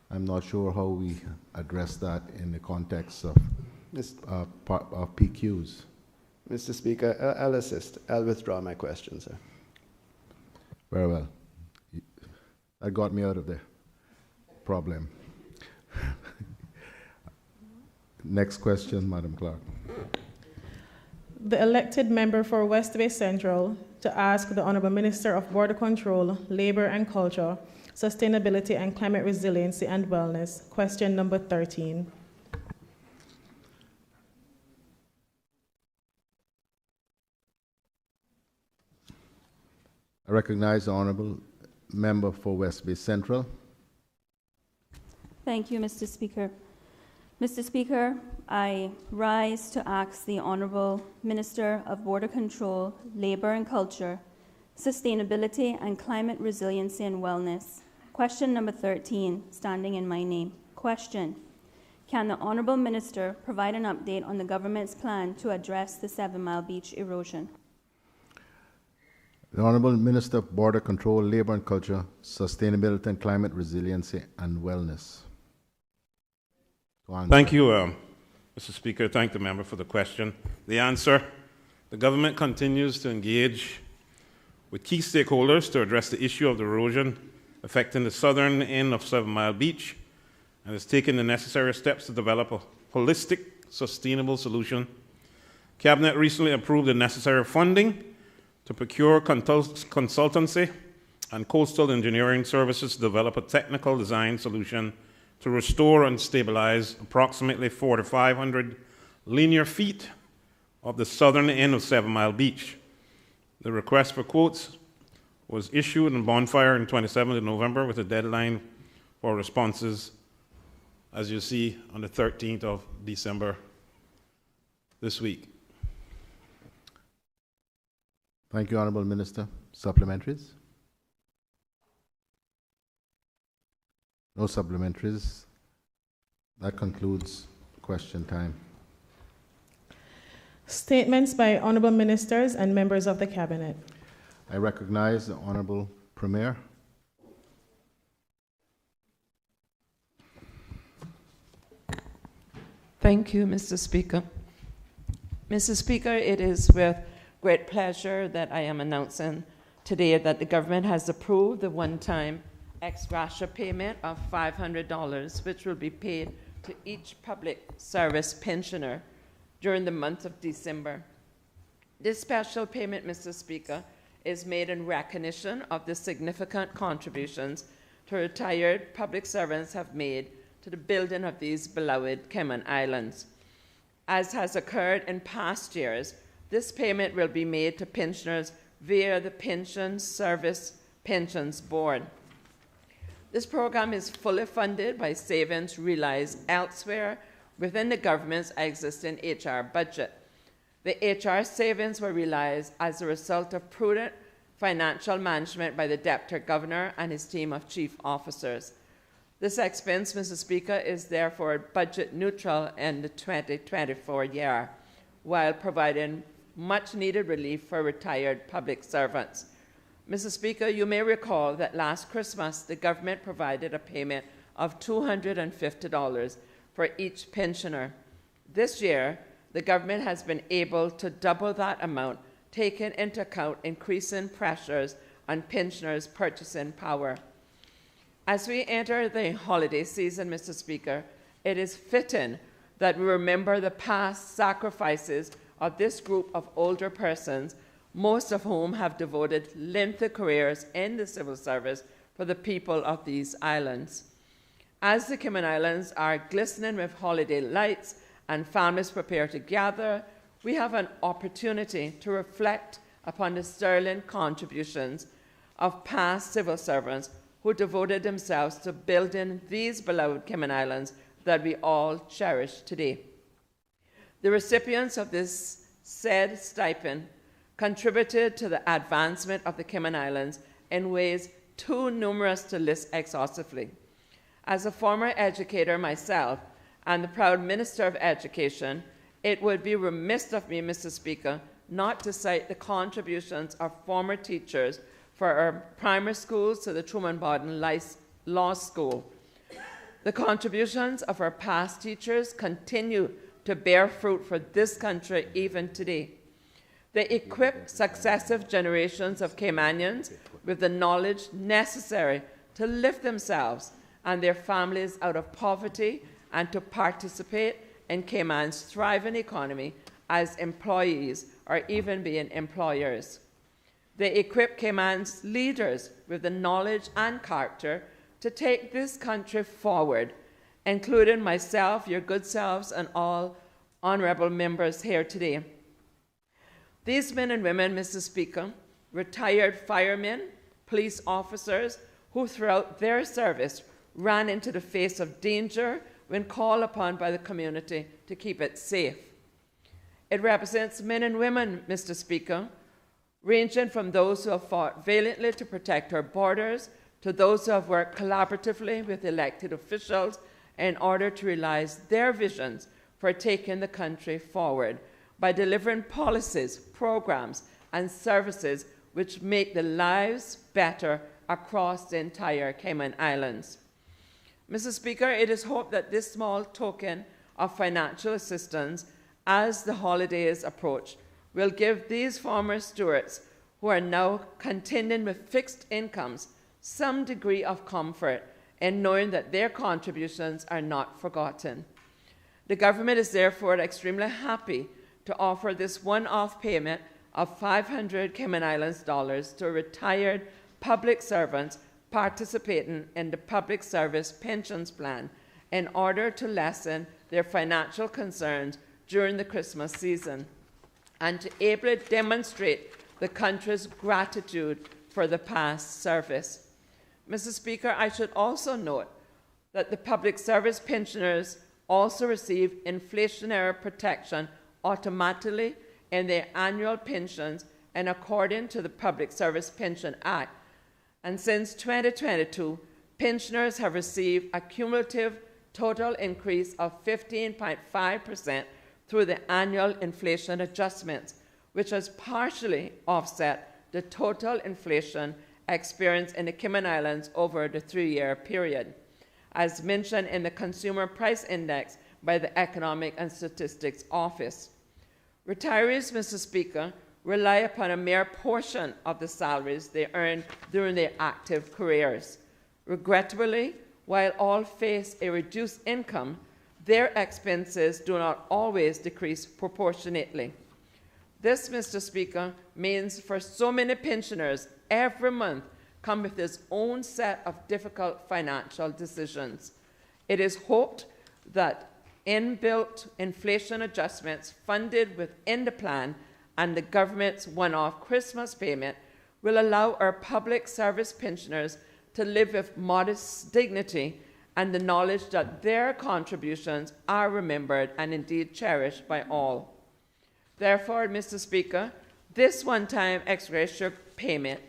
I'm not sure how we address that in the context of PQs. Mr. Speaker, I'll assist. I'll withdraw my question, sir. Very well. That got me out of the problem. Next question, Madam Clerk. The elected member for West Bay Central to ask the Honourable Minister of Border Control, Labour and Culture, Sustainability and Climate Resiliency and Wellness, question number 13. I recognize the Honourable Member for West Bay Central. Thank you, Mr. Speaker. Mr. Speaker, I rise to ask the Honourable Minister of Border Control, Labour and Culture, Sustainability and Climate Resiliency and Wellness. Question number 13, standing in my name. Question: can the Honourable Minister provide an update on the government's plan to address the 7 Mile Beach erosion? The Honourable Minister of Border Control, Labour and Culture, Sustainability and Climate Resiliency and Wellness. Thank you, Mr. Speaker. Thank the member for the question. The answer: the government continues to engage with key stakeholders to address the issue of the erosion affecting the southern end of 7 Mile Beach, and has taken the necessary steps to develop a holistic, sustainable solution. Cabinet recently approved the necessary funding to procure consultancy and coastal engineering services to develop a technical design solution to restore and stabilize approximately 4,500 linear feet of the southern end of 7 Mile Beach. The request for quotes was issued in Bonfire on 27th of November with a deadline for responses, as you see, on the 13th of December this week. Thank you, Honourable Minister. Supplementaries? No supplementaries. That concludes question time. Statements by honorable ministers and members of the cabinet. I recognize the Honorable Premier. Thank you, Mr. Speaker. Mr. Speaker, it is with great pleasure that I am announcing today that the government has approved the one-time ex gratia payment of $500, which will be paid to each public service pensioner during the month of December. This special payment, Mr. Speaker, is made in recognition of the significant contributions to retired public servants have made to the building of these beloved Cayman Islands. As has occurred in past years, this payment will be made to pensioners via the Pension Service Pensions Board. This program is fully funded by savings realized elsewhere within the government's existing HR budget. The HR savings were realized as a result of prudent financial management by the Deputy Governor and his team of chief officers. This expense, Mr. Speaker, is therefore budget neutral in the 2024 year, while providing much needed relief for retired public servants. Mr. Speaker, you may recall that last Christmas, the government provided a payment of $250 for each pensioner. This year, the government has been able to double that amount, taking into account increasing pressures on pensioners' purchasing power. As we enter the holiday season, Mr. Speaker, it is fitting that we remember the past sacrifices of this group of older persons, most of whom have devoted lengthy careers in the civil service for the people of these islands. As the Cayman Islands are glistening with holiday lights and families prepare to gather, we have an opportunity to reflect upon the sterling contributions of past civil servants who devoted themselves to building these beloved Cayman Islands that we all cherish today. The recipients of this said stipend contributed to the advancement of the Cayman Islands in ways too numerous to list exhaustively. As a former educator myself and the proud Minister of Education, it would be remiss of me, Mr. Speaker, not to cite the contributions of former teachers for our primary schools to the Truman Bodden Law School. The contributions of our past teachers continue to bear fruit for this country even today. They equip successive generations of Caymanians with the knowledge necessary to lift themselves and their families out of poverty and to participate in Cayman's thriving economy as employees or even being employers. They equip Cayman's leaders with the knowledge and character to take this country forward, including myself, your good selves, and all honorable members here today. These men and women, Mr. Speaker, retired firemen, police officers who throughout their service ran into the face of danger when called upon by the community to keep it safe. It represents men and women, Mr. Speaker, ranging from those who have fought valiantly to protect our borders to those who have worked collaboratively with elected officials in order to realize their visions for taking the country forward by delivering policies, programs, and services which make the lives better across the entire Cayman Islands. Mr. Speaker, it is hoped that this small token of financial assistance as the holidays approach will give these former stewards who are now contending with fixed incomes some degree of comfort in knowing that their contributions are not forgotten. The government is therefore extremely happy to offer this one-off payment of 500 Cayman Islands dollars to retired public servants participating in the Public Service Pensions Plan in order to lessen their financial concerns during the Christmas season and to ably demonstrate the country's gratitude for the past service. Mr. Speaker, I should also note that the public service pensioners also receive inflationary protection automatically in their annual pensions in accordance to the Public Service Pension Act. And since 2022, pensioners have received a cumulative total increase of 15.5% through the annual inflation adjustments, which has partially offset the total inflation experienced in the Cayman Islands over the 3-year period, as mentioned in the Consumer Price Index by the Economic and Statistics Office. Retirees, Mr. Speaker, rely upon a mere portion of the salaries they earn during their active careers. Regrettably, while all face a reduced income, their expenses do not always decrease proportionately. This, Mr. Speaker, means for so many pensioners, every month come with its own set of difficult financial decisions. It is hoped that inbuilt inflation adjustments funded within the plan and the government's one-off Christmas payment will allow our public service pensioners to live with modest dignity and the knowledge that their contributions are remembered and indeed cherished by all. Therefore, Mr. Speaker, this one-time ex gratia payment,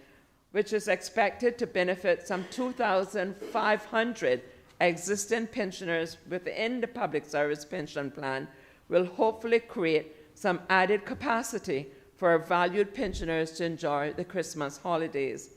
which is expected to benefit some 2,500 existing pensioners within the public service pension plan, will hopefully create some added capacity for our valued pensioners to enjoy the Christmas holidays.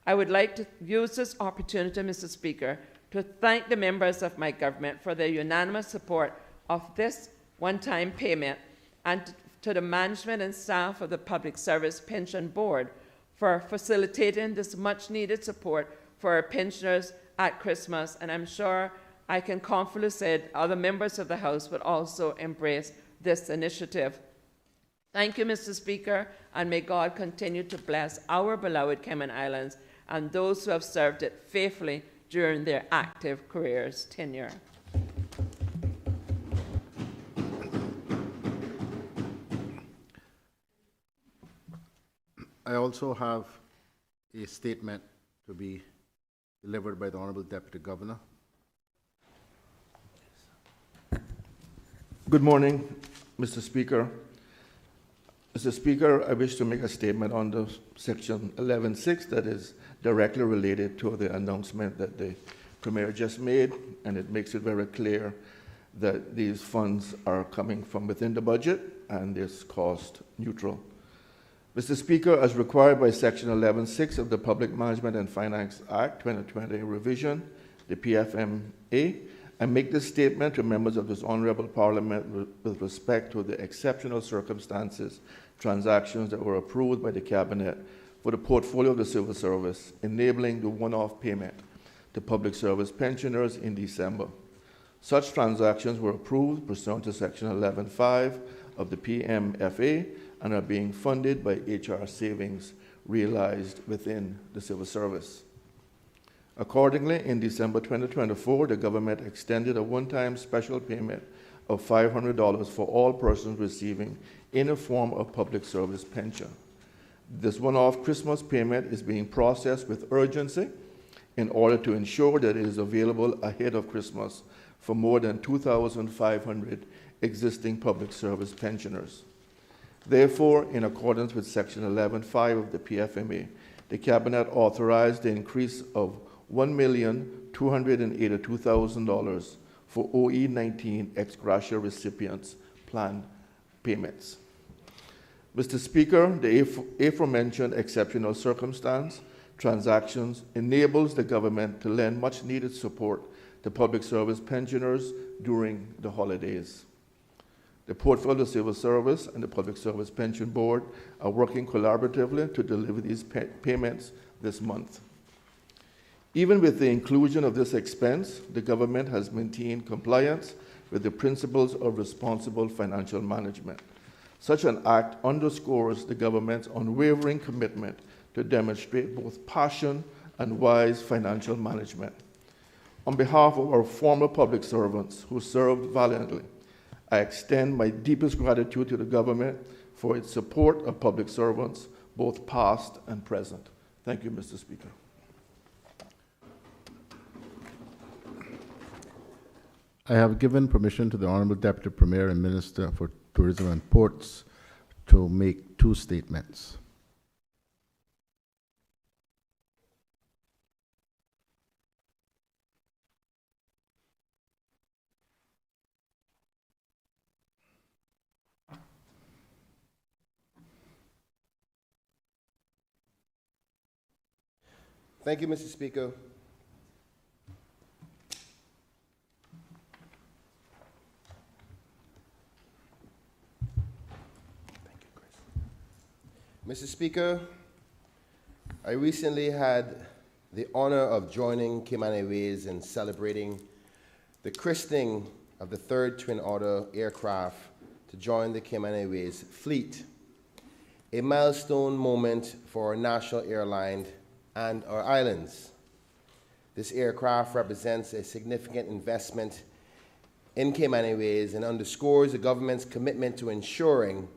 I would like to use this opportunity, Mr. Speaker, to thank the members of my government for their unanimous support of this one-time payment, and to the management and staff of the Public Service Pension Board for facilitating this much-needed support for our pensioners at Christmas. And I'm sure I can confidently say that other members of the House would also embrace this initiative. Thank you, Mr. Speaker, and may God continue to bless our beloved Cayman Islands and those who have served it faithfully during their active careers tenure. I also have a statement to be delivered by the Honorable Deputy Governor. Good morning, Mr. Speaker. Mr. Speaker, I wish to make a statement under Section 11.6 that is directly related to the announcement that the Premier just made, and it makes it very clear that these funds are coming from within the budget and is cost neutral. Mr. Speaker, as required by Section 11.6 of the Public Management and Finance Act 2020 revision, the PFMA, I make this statement to members of this Honorable Parliament with respect to the exceptional circumstances, transactions that were approved by the Cabinet for the portfolio of the Civil Service, enabling the one-off payment to public service pensioners in December. Such transactions were approved pursuant to Section 11.5 of the PMFA and are being funded by HR savings realized within the civil service. Accordingly, in December 2024, the government extended a one-time special payment of $500 for all persons receiving any form of public service pension. This one-off Christmas payment is being processed with urgency in order to ensure that it is available ahead of Christmas for more than 2,500 existing public service pensioners. Therefore, in accordance with Section 11.5 of the PFMA, the Cabinet authorized the increase of $1,282,000 for OE-19 ex gratia recipients' plan payments. Mr. Speaker, the aforementioned exceptional circumstance transactions enables the government to lend much-needed support to public service pensioners during the holidays. The portfolio of civil service and the Public Service Pension Board are working collaboratively to deliver these payments this month. Even with the inclusion of this expense, the government has maintained compliance with the principles of responsible financial management. Such an act underscores the government's unwavering commitment to demonstrate both passion and wise financial management. On behalf of our former public servants who served valiantly, I extend my deepest gratitude to the government for its support of public servants, both past and present. Thank you, Mr. Speaker. I have given permission to the Honorable Deputy Premier and Minister for Tourism and Ports to make two statements. Thank you, Mr. Speaker. Mr. Speaker, I recently had the honor of joining Cayman Airways in celebrating the christening of the third Twin Otter aircraft to join the Cayman Airways fleet, a milestone moment for our national airline and our islands. This aircraft represents a significant investment in Cayman Airways and underscores the government's commitment to ensuring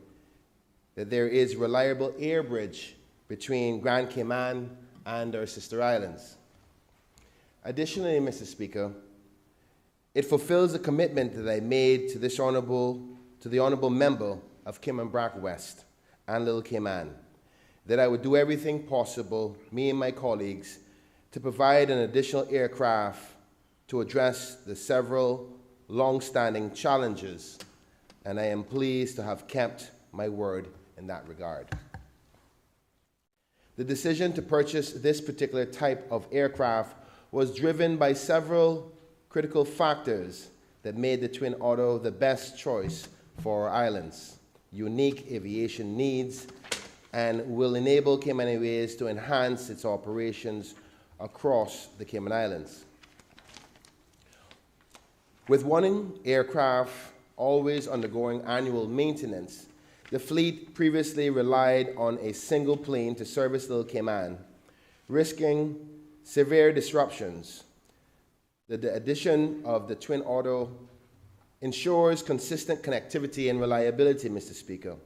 that there is reliable air bridge between Grand Cayman and our sister islands. Additionally, Mr. Speaker, it fulfills the commitment that I made to the honorable member of Cayman Brac West and Little Cayman, that I would do everything possible, me and my colleagues, to provide an additional aircraft to address the several long-standing challenges, and I am pleased to have kept my word in that regard. The decision to purchase this particular type of aircraft was driven by several critical factors that made the Twin Otter the best choice for our islands, unique aviation needs, and will enable Cayman Airways to enhance its operations across the Cayman Islands. With one aircraft always undergoing annual maintenance, the fleet previously relied on a single plane to service Little Cayman, risking severe disruptions. The addition of the Twin Otter ensures consistent connectivity and reliability, Mr. Speaker.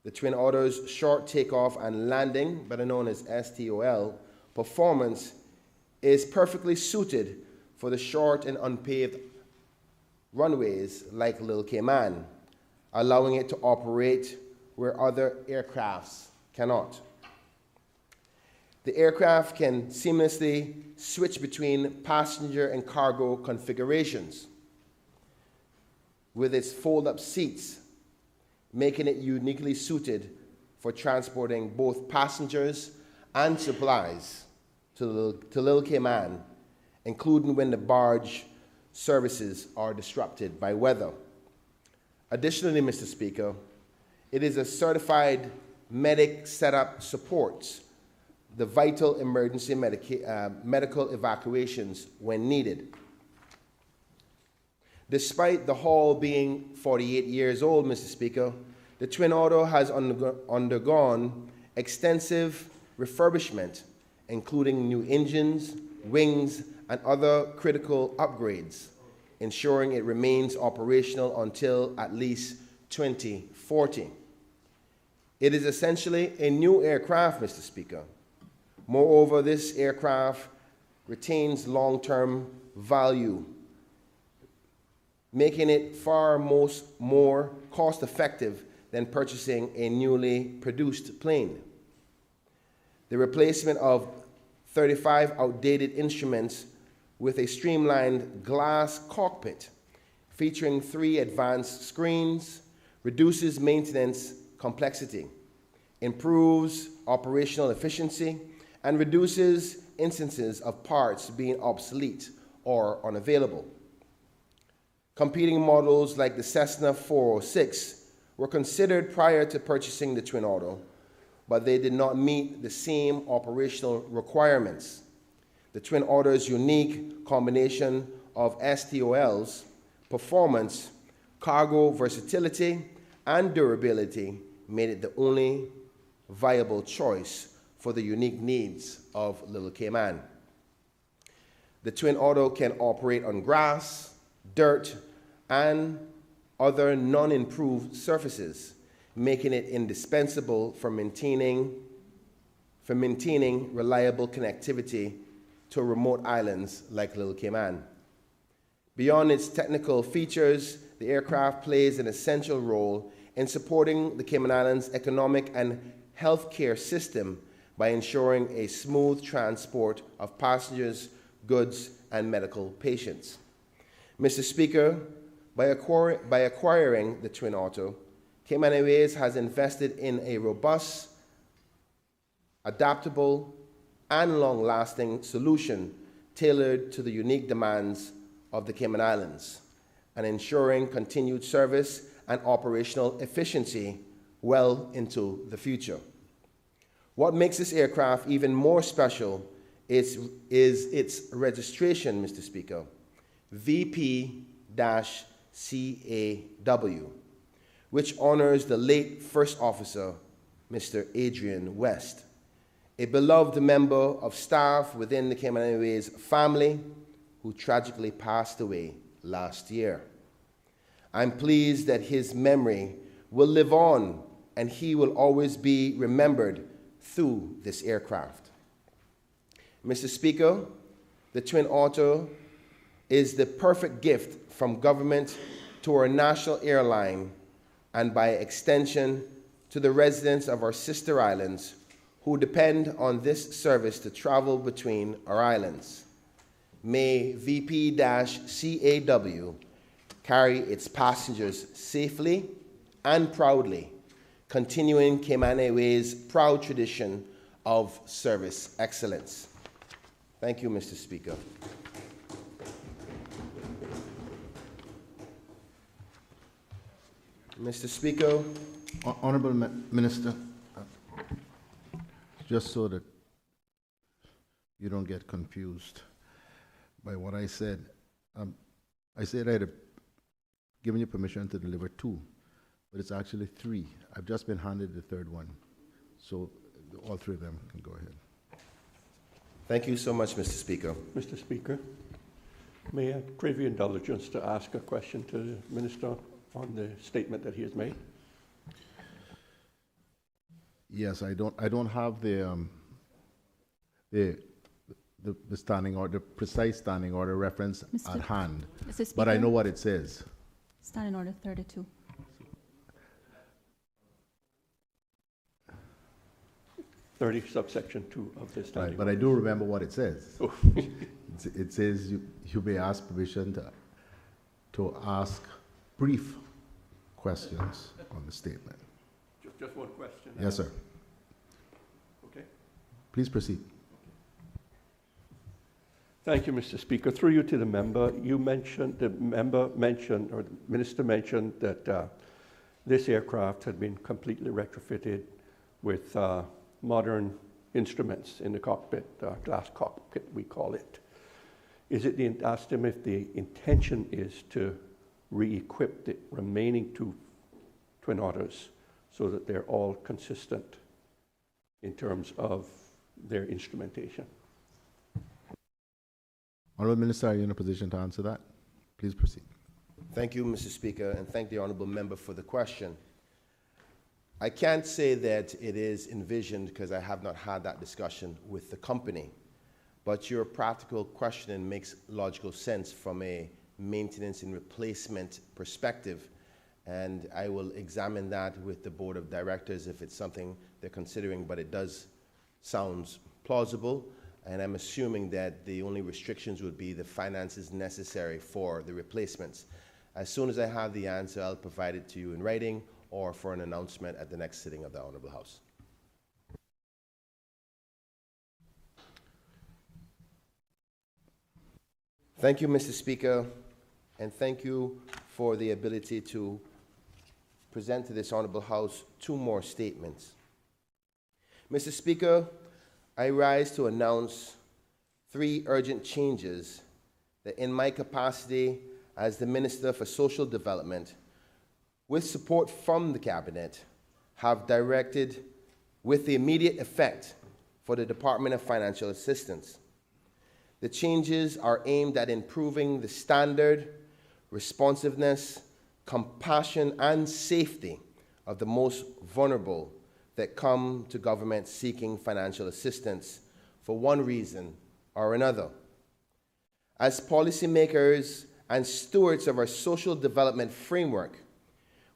The Twin Otter's short takeoff and landing, better known as STOL, performance is perfectly suited for the short and unpaved runways like Little Cayman, allowing it to operate where other aircrafts cannot. The aircraft can seamlessly switch between passenger and cargo configurations with its fold-up seats, making it uniquely suited for transporting both passengers and supplies to Little Cayman, including when the barge services are disrupted by weather. Additionally, Mr. Speaker, it is a certified medic setup supports the vital emergency medical evacuations when needed. Despite the hull being 48 years old, Mr. Speaker, the Twin Otter has undergone extensive refurbishment, including new engines, wings, and other critical upgrades, ensuring it remains operational until at least 2040. It is essentially a new aircraft, Mr. Speaker. Moreover, this aircraft retains long-term value, making it far more cost-effective than purchasing a newly produced plane. The replacement of 35 outdated instruments with a streamlined glass cockpit featuring 3 advanced screens reduces maintenance complexity, improves operational efficiency, and reduces instances of parts being obsolete or unavailable. Competing models like the Cessna 406 were considered prior to purchasing the Twin Otter, but they did not meet the same operational requirements. The Twin Otter's unique combination of STOLs, performance, cargo versatility, and durability made it the only viable choice for the unique needs of Little Cayman. The Twin Otter can operate on grass, dirt, and other non-improved surfaces, making it indispensable for maintaining reliable connectivity to remote islands like Little Cayman. Beyond its technical features, the aircraft plays an essential role in supporting the Cayman Islands' economic and healthcare system by ensuring a smooth transport of passengers, goods, and medical patients. Mr. Speaker, by acquiring the Twin Otter, Cayman Airways has invested in a robust, adaptable, and long-lasting solution tailored to the unique demands of the Cayman Islands, and ensuring continued service and operational efficiency well into the future. What makes this aircraft even more special is its registration, Mr. Speaker, VP-CAW, which honors the late First Officer, Mr. Adrian West, a beloved member of staff within the Cayman Airways family who tragically passed away last year. I'm pleased that his memory will live on and he will always be remembered through this aircraft. Mr. Speaker, the Twin Otter is the perfect gift from government to our national airline and by extension to the residents of our sister islands who depend on this service to travel between our islands. May VP-CAW carry its passengers safely and proudly, continuing Cayman Airways' proud tradition of service excellence. Thank you, Mr. Speaker. Mr. Speaker. Honorable Minister, just so that you don't get confused by what I said, I said I had given you permission to deliver 2, but it's actually 3. I've just been handed the 3rd one, so all 3 of them can go ahead. Thank you so much, Mr. Speaker. Mr. Speaker, may I crave your indulgence to ask a question to the Minister on the statement that he has made? Yes, I don't have the standing order, the precise standing order reference at hand, Mr. Speaker, but I know what it says. Standing Order 32. Subsection 2 of this standing Right, but I do remember what it says. Oh. It says you may ask permission to ask brief questions on the statement. Just one question. Yes, sir. Okay. Please proceed. Thank you, Mr. Speaker. Through you to the member, the minister mentioned that this aircraft had been completely retrofitted with modern instruments in the cockpit, glass cockpit we call it. Asked him if the intention is to re-equip the remaining 2 Twin Otters so that they're all consistent in terms of their instrumentation. Honourable Minister, are you in a position to answer that? Please proceed. Thank you, Mr. Speaker, and thank the honourable member for the question. I can't say that it is envisioned because I have not had that discussion with the company, but your practical questioning makes logical sense from a maintenance and replacement perspective, and I will examine that with the Board of Directors if it's something they're considering, but it does sound plausible, and I'm assuming that the only restrictions would be the finances necessary for the replacements. As soon as I have the answer, I'll provide it to you in writing or for an announcement at the next sitting of the Honourable House. Thank you, Mr. Speaker, and thank you for the ability to present to this Honourable House 2 more statements. Mr. Speaker, I rise to announce 3 urgent changes that in my capacity as the Minister for Social Development, with support from the Cabinet, have directed with the immediate effect for the Department of Financial Assistance. The changes are aimed at improving the standard, responsiveness, compassion, and safety of the most vulnerable that come to government seeking financial assistance for one reason or another. As policymakers and stewards of our social development framework,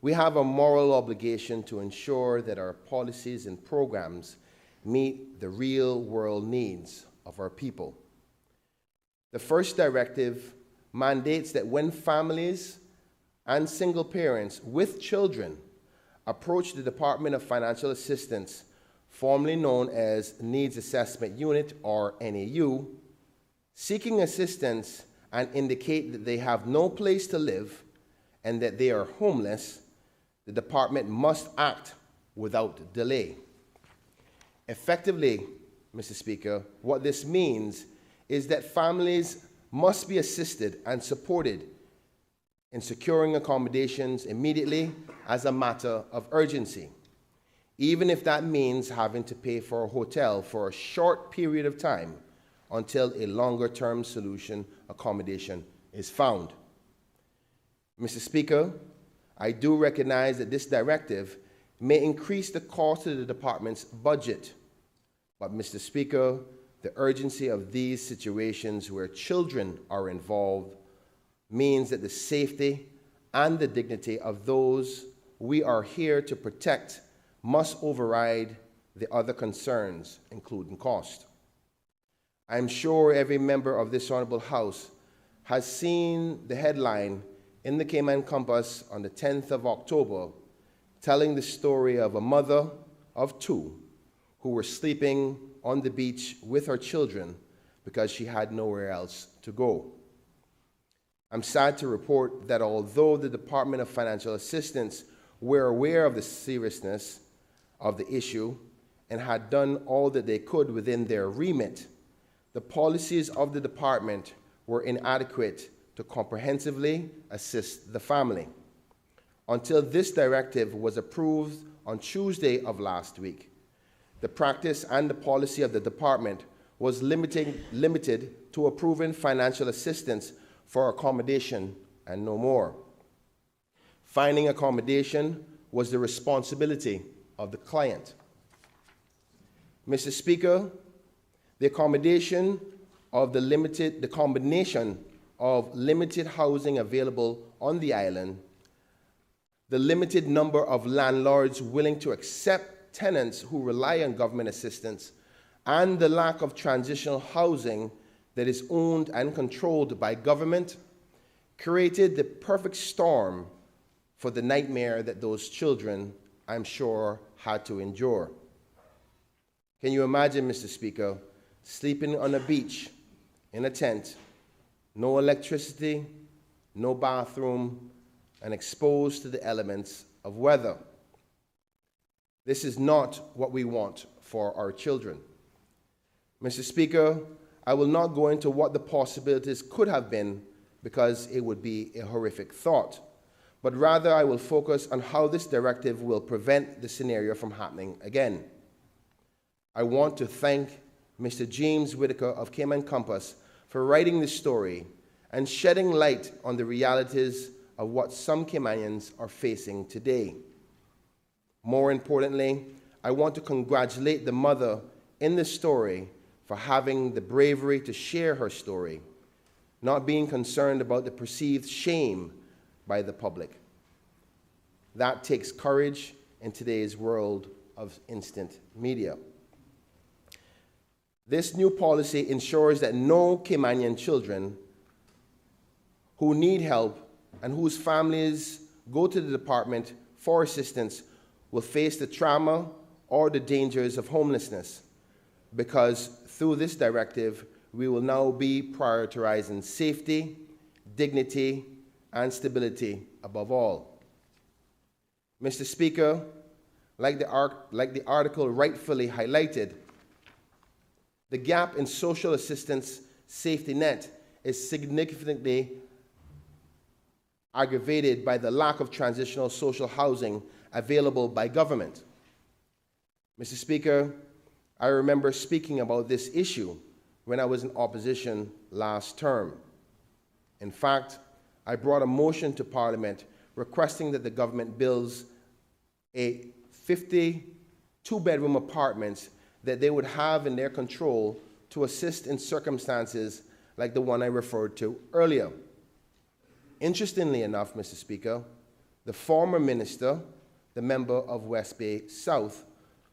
we have a moral obligation to ensure that our policies and programs meet the real-world needs of our people. The first directive mandates that when families and single parents with children approach the Department of Financial Assistance formerly known as Needs Assessment Unit, or NAU, seeking assistance and indicate that they have no place to live and that they are homeless, the department must act without delay. Effectively, Mr. Speaker, what this means is that families must be assisted and supported in securing accommodations immediately as a matter of urgency, even if that means having to pay for a hotel for a short period of time until a longer-term solution accommodation is found. Mr. Speaker, I do recognize that this directive may increase the cost of the department's budget, but Mr. Speaker, the urgency of these situations where children are involved means that the safety and the dignity of those we are here to protect must override the other concerns, including cost. I am sure every member of this Honorable House has seen the headline in the Cayman Compass on the 10th of October telling the story of a mother of two who were sleeping on the beach with her children because she had nowhere else to go. I'm sad to report that although the Department of Financial Assistance were aware of the seriousness of the issue and had done all that they could within their remit, the policies of the department were inadequate to comprehensively assist the family. Until this directive was approved on Tuesday of last week, the practice and the policy of the department was limited to approving financial assistance for accommodation and no more. Finding accommodation was the responsibility of the client. Mr. Speaker, the combination of limited housing available on the island, the limited number of landlords willing to accept tenants who rely on government assistance, and the lack of transitional housing that is owned and controlled by government created the perfect storm for the nightmare that those children, I'm sure, had to endure. Can you imagine, Mr. Speaker, sleeping on a beach in a tent, no electricity, no bathroom, and exposed to the elements of weather? This is not what we want for our children. Mr. Speaker, I will not go into what the possibilities could have been because it would be a horrific thought, but rather I will focus on how this directive will prevent the scenario from happening again. I want to thank Mr. James Whitaker of Cayman Compass for writing this story and shedding light on the realities of what some Caymanians are facing today. More importantly, I want to congratulate the mother in this story for having the bravery to share her story, not being concerned about the perceived shame by the public. That takes courage in today's world of instant media. This new policy ensures that no Caymanian children who need help and whose families go to the department for assistance will face the trauma or the dangers of homelessness, because through this directive, we will now be prioritizing safety, dignity, and stability above all. Mr. Speaker, like the article rightfully highlighted, the gap in social assistance safety net is significantly aggravated by the lack of transitional social housing available by government. Mr. Speaker, I remember speaking about this issue when I was in opposition last term. In fact, I brought a motion to Parliament requesting that the government builds a 52-bedroom apartments that they would have in their control to assist in circumstances like the one I referred to earlier. Interestingly enough, Mr. Speaker, the former minister, the member of West Bay South,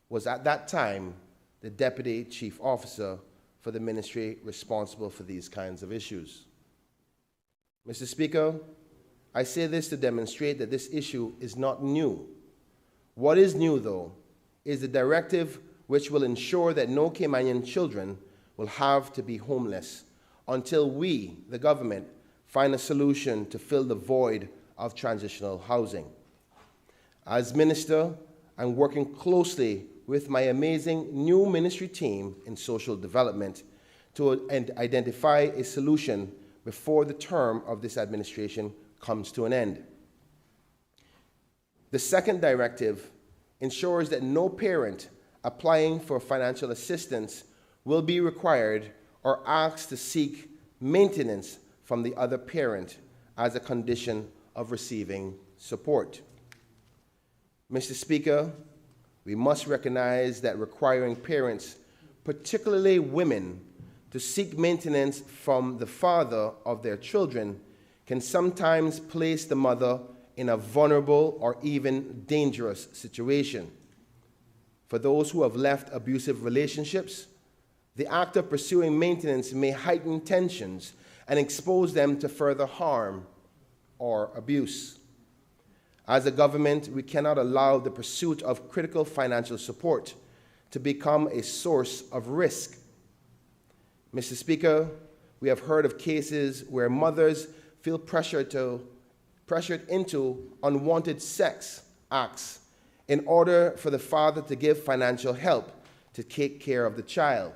was at that time the Deputy Chief Officer for the ministry responsible for these kinds of issues. Mr. Speaker, I say this to demonstrate that this issue is not new. What is new, though, is the directive which will ensure that no Caymanian children will have to be homeless until we, the government, find a solution to fill the void of transitional housing. As Minister, I'm working closely with my amazing new ministry team in social development to identify a solution before the term of this administration comes to an end. The second directive ensures that no parent applying for financial assistance will be required or asked to seek maintenance from the other parent as a condition of receiving support. Mr. Speaker, we must recognize that requiring parents, particularly women, to seek maintenance from the father of their children can sometimes place the mother in a vulnerable or even dangerous situation. For those who have left abusive relationships, the act of pursuing maintenance may heighten tensions and expose them to further harm or abuse. As a government, we cannot allow the pursuit of critical financial support to become a source of risk. Mr. Speaker, we have heard of cases where mothers feel pressured into unwanted sex acts in order for the father to give financial help to take care of the child.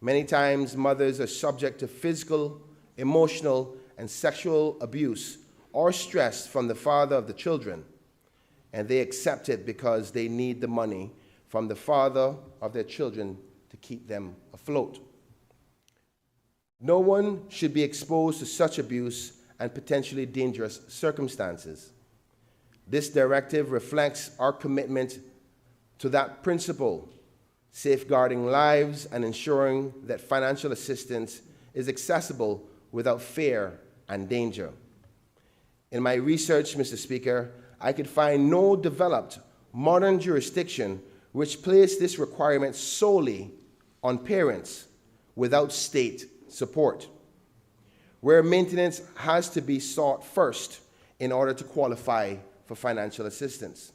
Many times, mothers are subject to physical, emotional, and sexual abuse or stress from the father of the children, and they accept it because they need the money from the father of their children to keep them afloat. No one should be exposed to such abuse and potentially dangerous circumstances. This directive reflects our commitment to that principle, safeguarding lives and ensuring that financial assistance is accessible without fear and danger. In my research, Mr. Speaker, I could find no developed modern jurisdiction which placed this requirement solely on parents without state support, where maintenance has to be sought first in order to qualify for financial assistance.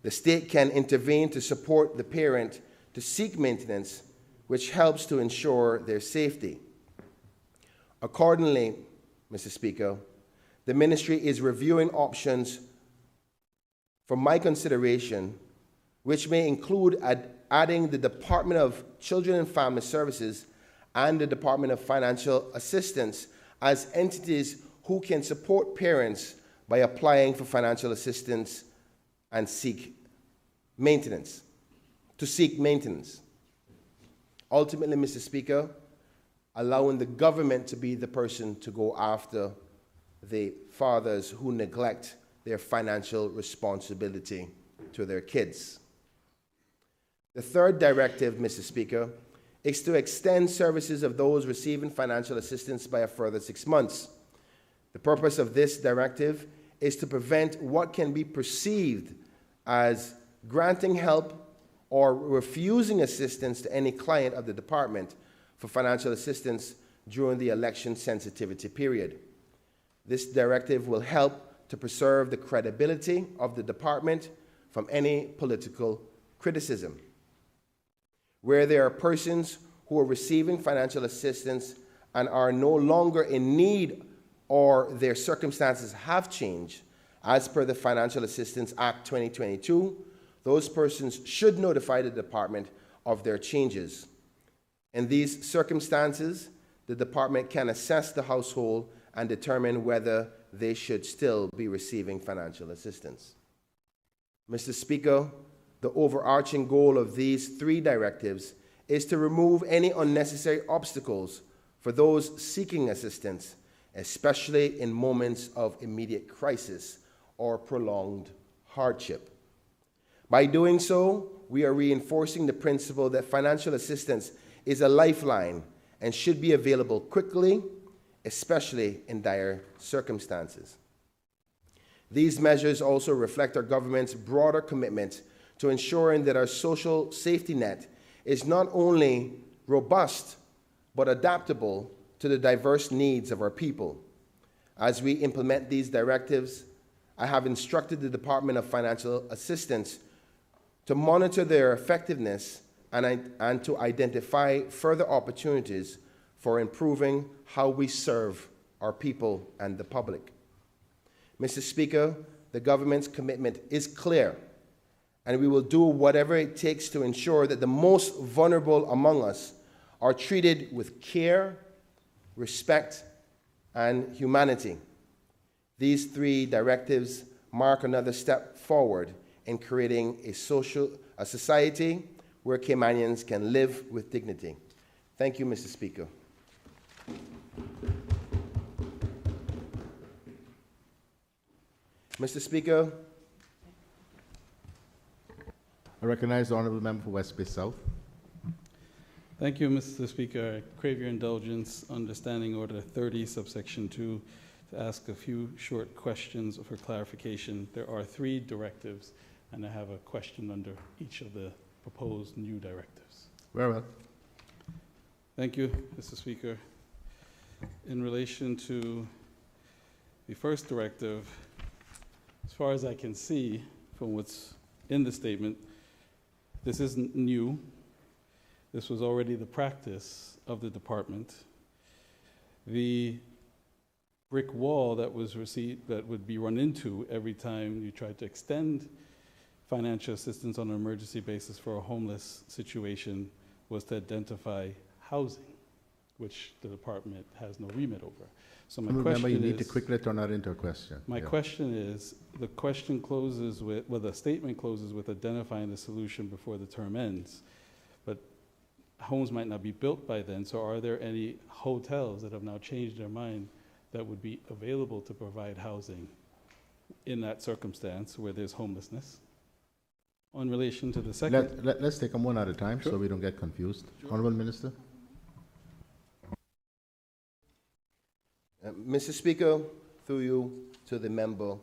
The state can intervene to support the parent to seek maintenance, which helps to ensure their safety. Accordingly, Mr. Speaker, the ministry is reviewing options for my consideration, which may include adding the Department of Children and Family Services and the Department of Financial Assistance as entities who can support parents by applying for financial assistance and seek maintenance. Ultimately, Mr. Speaker, allowing the government to be the person to go after the fathers who neglect their financial responsibility to their kids. The third directive, Mr. Speaker, is to extend services of those receiving financial assistance by a further 6 months. The purpose of this directive is to prevent what can be perceived as granting help or refusing assistance to any client of the department for financial assistance during the election sensitivity period. This directive will help to preserve the credibility of the department from any political criticism. Where there are persons who are receiving financial assistance and are no longer in need or their circumstances have changed, as per the Financial Assistance Act 2022, those persons should notify the department of their changes. In these circumstances, the department can assess the household and determine whether they should still be receiving financial assistance. Mr. Speaker, the overarching goal of these three directives is to remove any unnecessary obstacles for those seeking assistance, especially in moments of immediate crisis or prolonged hardship. By doing so, we are reinforcing the principle that financial assistance is a lifeline and should be available quickly, especially in dire circumstances. These measures also reflect our government's broader commitment to ensuring that our social safety net is not only robust, but adaptable to the diverse needs of our people. As we implement these directives, I have instructed the Department of Financial Assistance to monitor their effectiveness and to identify further opportunities for improving how we serve our people and the public. Mr. Speaker, the government's commitment is clear, and we will do whatever it takes to ensure that the most vulnerable among us are treated with care, respect, and humanity. These three directives mark another step forward in creating a society where Caymanians can live with dignity. Thank you, Mr. Speaker. Mr. Speaker. I recognize the Honourable Member for West Bay South. Thank you, Mr. Speaker. I crave your indulgence under Standing Order 30, subsection 2, to ask a few short questions for clarification. There are 3 directives, and I have a question under each of the proposed new directives. Very well. Thank you, Mr. Speaker. In relation to the first directive, as far as I can see from what's in the statement, this isn't new. This was already the practice of the department. The brick wall that would be run into every time you tried to extend financial assistance on an emergency basis for a homeless situation was to identify housing, which the department has no remit over. So my question Remember, you need is, to quickly turn that into a question. my question is, the question closes with, well, the statement closes with identifying the solution before the term ends, but homes might not be built by then, so are there any hotels that have now changed their mind that would be available to provide housing in that circumstance where there's homelessness? In relation to the second... Let's take them one at a time. Sure. So we don't get confused. Sure. Honourable Minister. Mr. Speaker, through you to the member,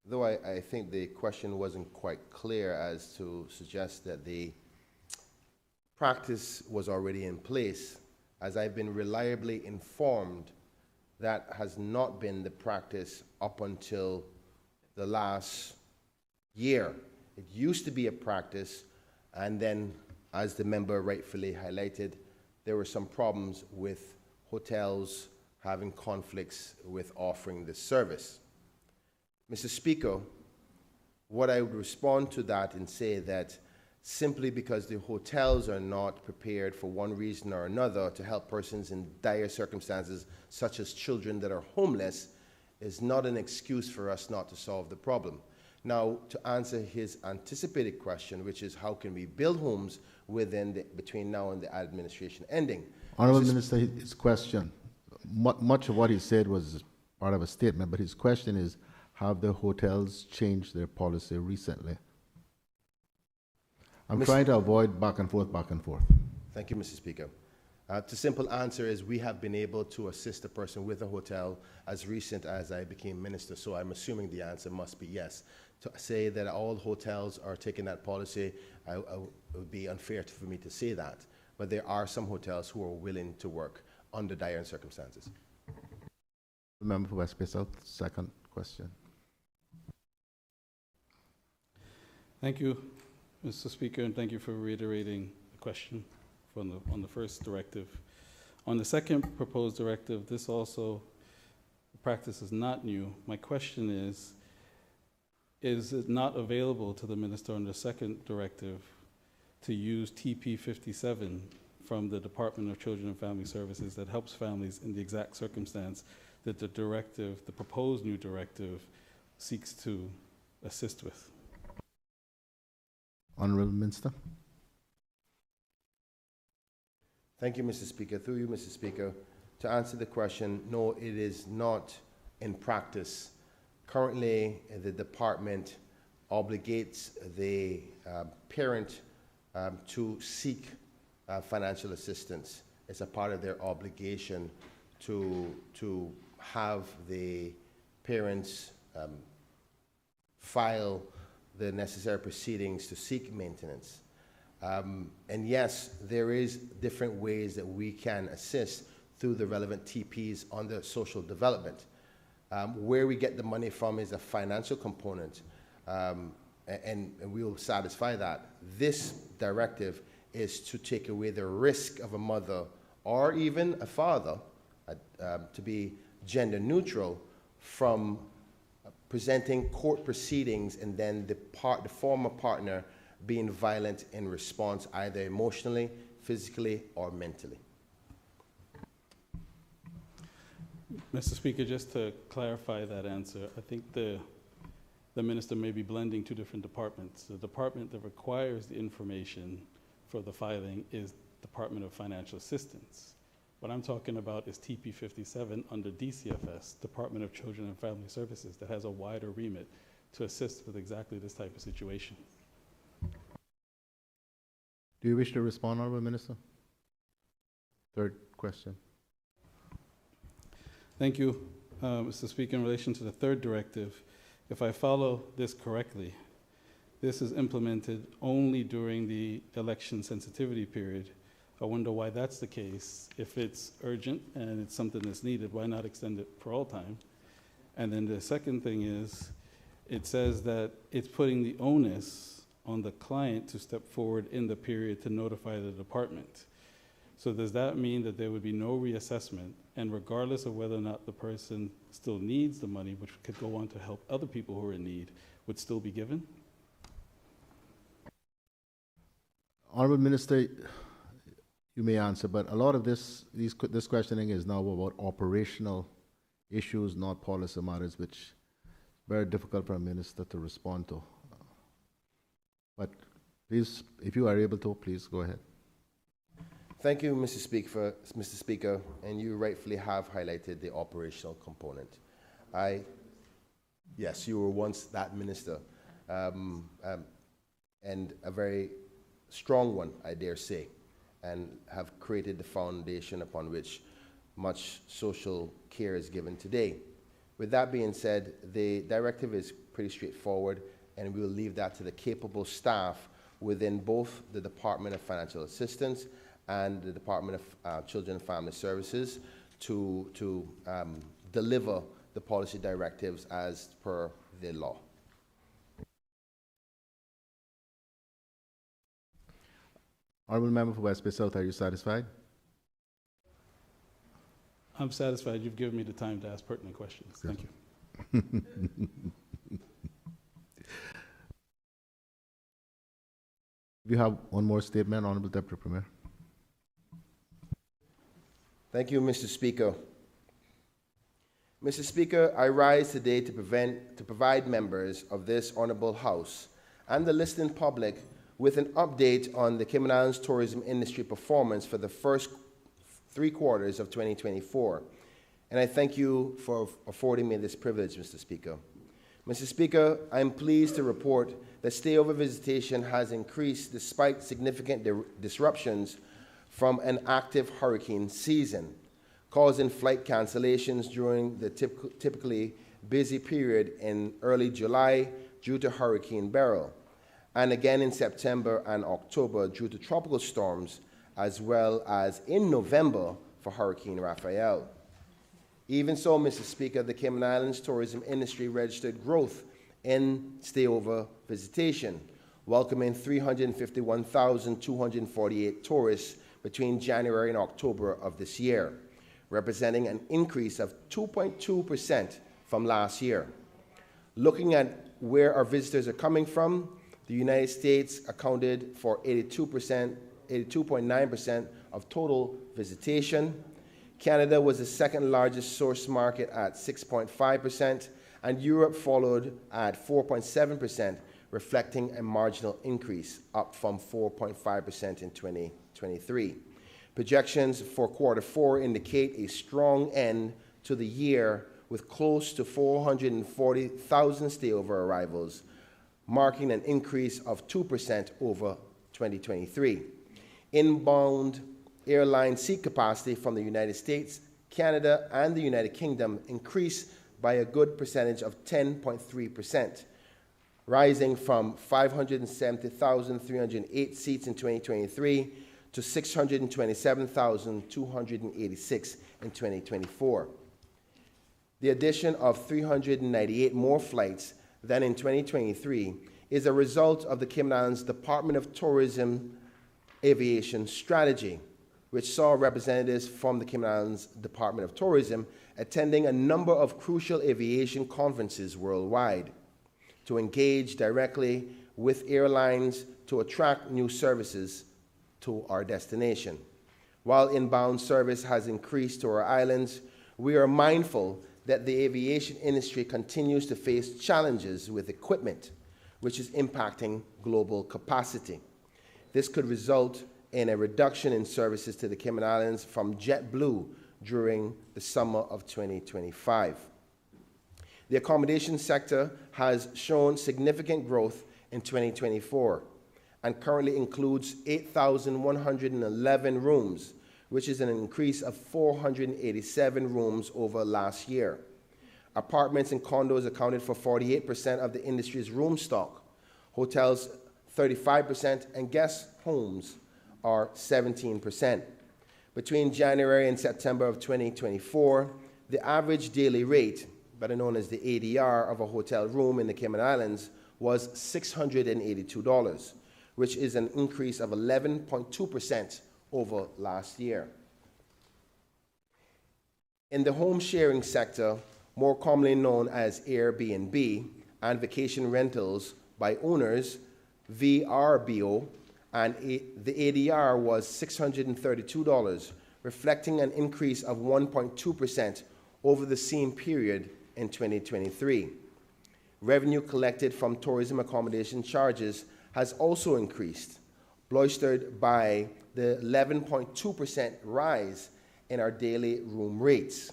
though I think the question wasn't quite clear as to suggest that the practice was already in place, as I've been reliably informed, that has not been the practice up until the last year. It used to be a practice, and then, as the member rightfully highlighted, there were some problems with hotels having conflicts with offering this service. Mr. Speaker, what I would respond to that and say that simply because the hotels are not prepared for one reason or another to help persons in dire circumstances, such as children that are homeless, is not an excuse for us not to solve the problem. Now, to answer his anticipated question, which is how can we build homes between now and the administration ending? Honourable Minister, his question, much of what he said was part of a statement, but his question is, have the hotels changed their policy recently? I'm trying to avoid back and forth, back and forth. Thank you, Mr. Speaker. The simple answer is we have been able to assist a person with a hotel as recent as I became minister, so I'm assuming the answer must be yes. To say that all hotels are taking that policy, it would be unfair for me to say that. But there are some hotels who are willing to work under dire circumstances. The member for West Bay South, second question. Thank you, Mr. Speaker, and thank you for reiterating the question on the first directive. On the second proposed directive, this also, the practice is not new. My question is it not available to the minister on the second directive to use TP 57 from the Department of Children and Family Services that helps families in the exact circumstance that the proposed new directive seeks to assist with? Honourable Minister. Thank you, Mr. Speaker. Through you, Mr. Speaker, to answer the question, no, it is not in practice. Currently, the department obligates the parent to seek financial assistance. It's a part of their obligation to have the parents file the necessary proceedings to seek maintenance. And yes, there is different ways that we can assist through the relevant TPs on the social development. Where we get the money from is a financial component. and we will satisfy that. This directive is to take away the risk of a mother or even a father to be gender neutral from presenting court proceedings and then the former partner being violent in response, either emotionally, physically, or mentally. Mr. Speaker, just to clarify that answer, I think the minister may be blending two different departments. The department that requires the information for the filing is Department of Financial Assistance. What I'm talking about is TP 57 under DCFS, Department of Children and Family Services, that has a wider remit to assist with exactly this type of situation. Do you wish to respond, Honorable Minister? Third question. Thank you, Mr. Speaker. In relation to the third directive, if I follow this correctly, this is implemented only during the election sensitivity period. I wonder why that's the case. If it's urgent and it's something that's needed, why not extend it for all time? And then the second thing is, it says that it's putting the onus on the client to step forward in the period to notify the department. So does that mean that there would be no reassessment, and regardless of whether or not the person still needs the money, which could go on to help other people who are in need, would still be given? Honorable Minister, you may answer, but a lot of this questioning is now about operational issues, not policy matters, which is very difficult for a minister to respond to. But please, if you are able to, please go ahead. Thank you, Mr. Speaker, and you rightfully have highlighted the operational component. Yes, you were once that minister, and a very strong one, I dare say, and have created the foundation upon which much social care is given today. With that being said, the directive is pretty straightforward, and we will leave that to the capable staff within both the Department of Financial Assistance and the Department of Children and Family Services to deliver the policy directives as per the law. Honorable Member for West Bay South, are you satisfied? I'm satisfied. You've given me the time to ask pertinent questions. Thank you. You have one more statement, Honorable Deputy Premier. Thank you, Mr. Speaker. Mr. Speaker, I rise today to provide members of this honorable House and the listening public with an update on the Cayman Islands tourism industry performance for the first 3 quarters of 2024. And I thank you for affording me this privilege, Mr. Speaker. Mr. Speaker, I am pleased to report that stayover visitation has increased despite significant disruptions from an active hurricane season, causing flight cancellations during the typically busy period in early July due to Hurricane Beryl, and again in September and October due to tropical storms, as well as in November for Hurricane Raphael. Even so, Mr. Speaker, the Cayman Islands tourism industry registered growth in stayover visitation, welcoming 351,248 tourists between January and October of this year, representing an increase of 2.2% from last year. Looking at where our visitors are coming from, the United States accounted for 82.9% of total visitation. Canada was the second largest source market at 6.5%, and Europe followed at 4.7%, reflecting a marginal increase, up from 4.5% in 2023. Projections for Q4 indicate a strong end to the year with close to 440,000 stayover arrivals, marking an increase of 2% over 2023. Inbound airline seat capacity from the United States, Canada, and the United Kingdom increased by a good percentage of 10.3%, rising from 570,308 seats in 2023 to 627,286 in 2024. The addition of 398 more flights than in 2023 is a result of the Cayman Islands Department of Tourism Aviation Strategy, which saw representatives from the Cayman Islands Department of Tourism attending a number of crucial aviation conferences worldwide to engage directly with airlines to attract new services to our destination. While inbound service has increased to our islands, we are mindful that the aviation industry continues to face challenges with equipment, which is impacting global capacity. This could result in a reduction in services to the Cayman Islands from JetBlue during the summer of 2025. The accommodation sector has shown significant growth in 2024 and currently includes 8,111 rooms, which is an increase of 487 rooms over last year. Apartments and condos accounted for 48% of the industry's room stock, hotels 35%, and guest homes are 17%. Between January and September of 2024, the average daily rate, better known as the ADR, of a hotel room in the Cayman Islands was $682, which is an increase of 11.2% over last year. In the home sharing sector, more commonly known as Airbnb, and vacation rentals by owners, VRBO, and the ADR was $632, reflecting an increase of 1.2% over the same period in 2023. Revenue collected from tourism accommodation charges has also increased, bolstered by the 11.2% rise in our daily room rates.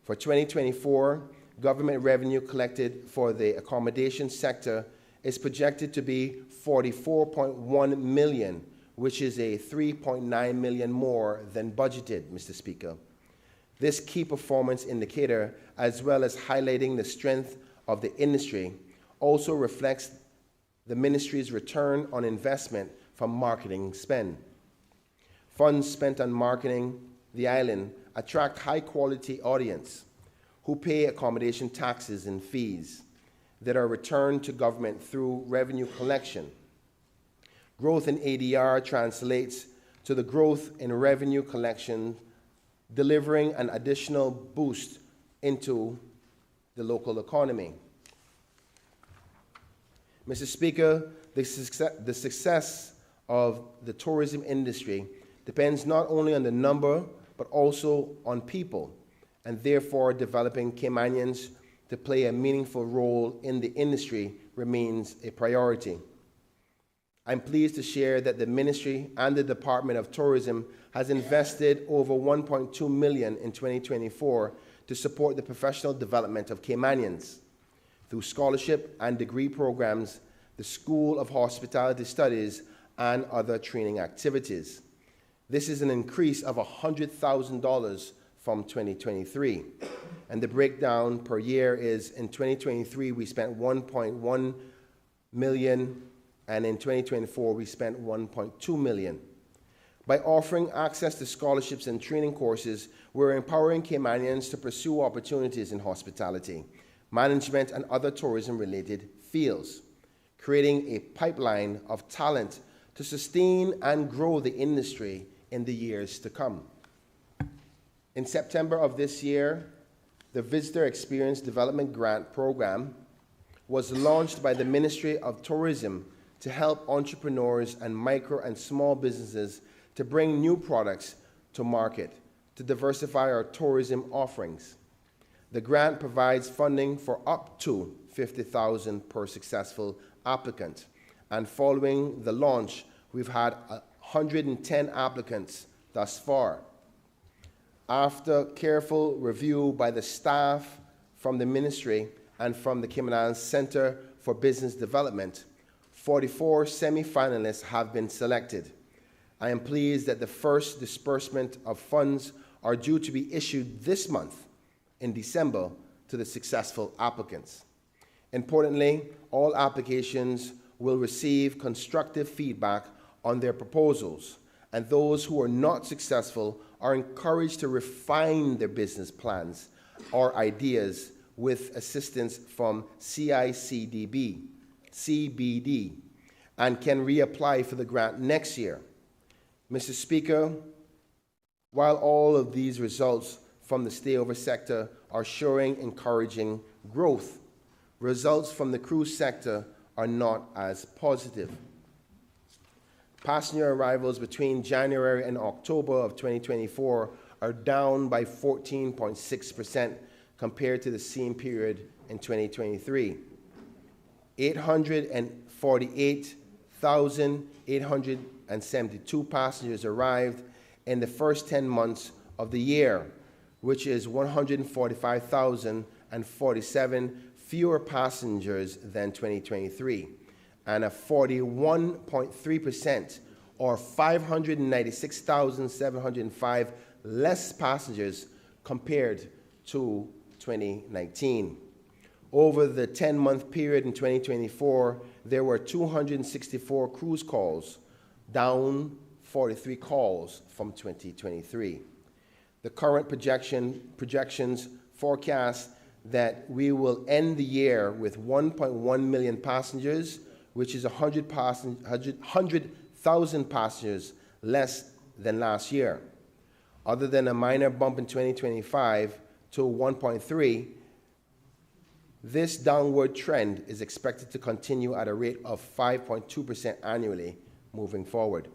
For 2024, government revenue collected for the accommodation sector is projected to be $44.1 million, which is a $3.9 million more than budgeted, Mr. Speaker. This key performance indicator, as well as highlighting the strength of the industry, also reflects the ministry's return on investment from marketing spend. Funds spent on marketing the island attract high-quality audience who pay accommodation taxes and fees that are returned to government through revenue collection. Growth in ADR translates to the growth in revenue collection, delivering an additional boost into the local economy. Mr. Speaker, the success of the tourism industry depends not only on the number, but also on people, and therefore developing Caymanians to play a meaningful role in the industry remains a priority. I'm pleased to share that the Ministry and the Department of Tourism has invested over $1.2 million in 2024 to support the professional development of Caymanians. Through scholarship and degree programs, the School of Hospitality Studies, and other training activities. This is an increase of $100,000 from 2023. And the breakdown per year is, in 2023, we spent $1.1 million, and in 2024, we spent $1.2 million. By offering access to scholarships and training courses, we're empowering Caymanians to pursue opportunities in hospitality, management, and other tourism-related fields, creating a pipeline of talent to sustain and grow the industry in the years to come. In September of this year, the Visitor Experience Development Grant Program was launched by the Ministry of Tourism to help entrepreneurs and micro and small businesses to bring new products to market, to diversify our tourism offerings. The grant provides funding for up to $50,000 per successful applicant, and following the launch, we've had 110 applicants thus far. After careful review by the staff from the ministry and from the Cayman Islands Center for Business Development, 44 semi-finalists have been selected. I am pleased that the first disbursement of funds are due to be issued this month, in December, to the successful applicants. Importantly, all applications will receive constructive feedback on their proposals, and those who are not successful are encouraged to refine their business plans or ideas with assistance from CICDB, CBD, and can reapply for the grant next year. Mr. Speaker, while all of these results from the stayover sector are showing encouraging growth, results from the cruise sector are not as positive. Passenger arrivals between January and October of 2024 are down by 14.6% compared to the same period in 2023. 848,872 passengers arrived in the first 10 months of the year, which is 145,047 fewer passengers than 2023, and a 41.3% or 596,705 less passengers compared to 2019. Over the 10-month period in 2024, there were 264 cruise calls, down 43 calls from 2023. The current projections forecast that we will end the year with 1.1 million passengers, which is 100,000 passengers less than last year. Other than a minor bump in 2025 to 1.3, this downward trend is expected to continue at a rate of 5.2% annually moving forward.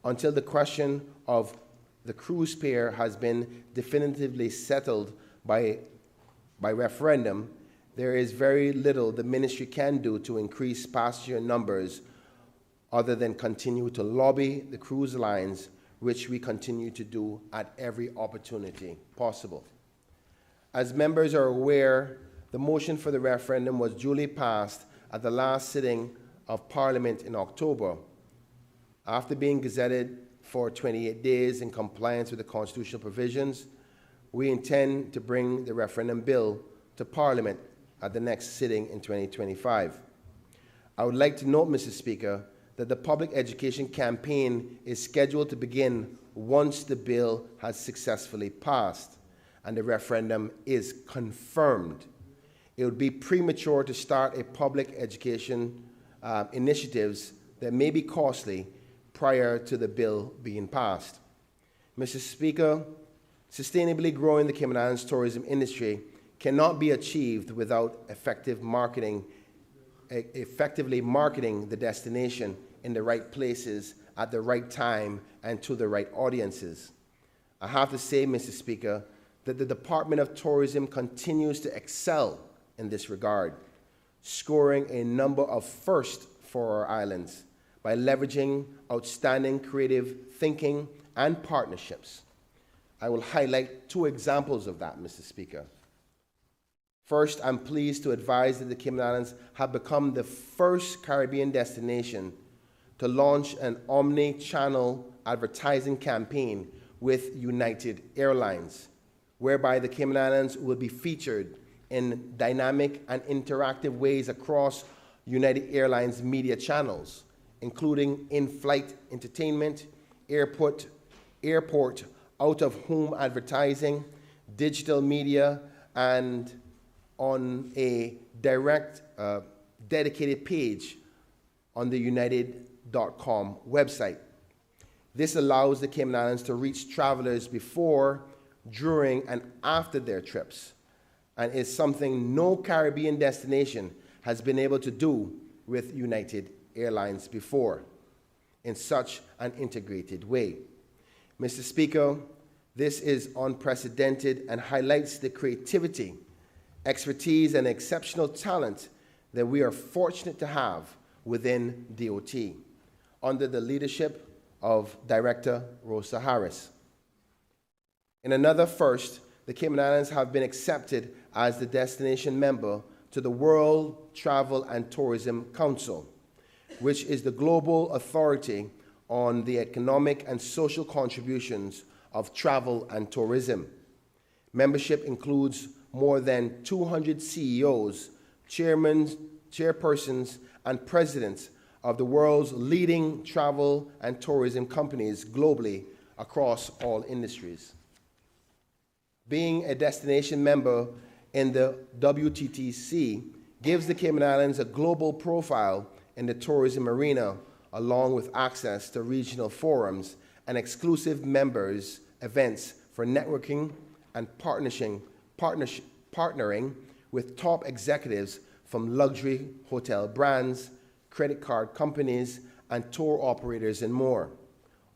Until the question of the cruise fare has been definitively settled by referendum, there is very little the ministry can do to increase passenger numbers other than continue to lobby the cruise lines, which we continue to do at every opportunity possible. As members are aware, the motion for the referendum was duly passed at the last sitting of Parliament in October. After being gazetted for 28 days in compliance with the constitutional provisions, we intend to bring the referendum bill to Parliament at the next sitting in 2025. I would like to note, Mr. Speaker, that the public education campaign is scheduled to begin once the bill has successfully passed and the referendum is confirmed. It would be premature to start a public education initiatives that may be costly prior to the bill being passed. Mr. Speaker, sustainably growing the Cayman Islands tourism industry cannot be achieved without effectively marketing the destination in the right places at the right time and to the right audiences. I have to say, Mr. Speaker, that the Department of Tourism continues to excel in this regard, scoring a number of firsts for our islands by leveraging outstanding creative thinking and partnerships. I will highlight two examples of that, Mr. Speaker. First, I'm pleased to advise that the Cayman Islands have become the first Caribbean destination to launch an omni-channel advertising campaign with United Airlines, whereby the Cayman Islands will be featured in dynamic and interactive ways across United Airlines media channels, including in-flight entertainment, airport, out-of-home advertising, digital media, and on a direct, dedicated page on the united.com website. This allows the Cayman Islands to reach travelers before, during, and after their trips, and is something no Caribbean destination has been able to do with United Airlines before in such an integrated way. Mr. Speaker, this is unprecedented and highlights the creativity, expertise, and exceptional talent that we are fortunate to have within DOT under the leadership of Director Rosa Harris. In another first, the Cayman Islands have been accepted as the destination member to the World Travel and Tourism Council, which is the global authority on the economic and social contributions of travel and tourism. Membership includes more than 200 CEOs, chairpersons, and presidents of the world's leading travel and tourism companies globally across all industries. Being a destination member in the WTTC gives the Cayman Islands a global profile in the tourism arena, along with access to regional forums and exclusive members events for networking and partnering with top executives from luxury hotel brands, credit card companies, and tour operators and more,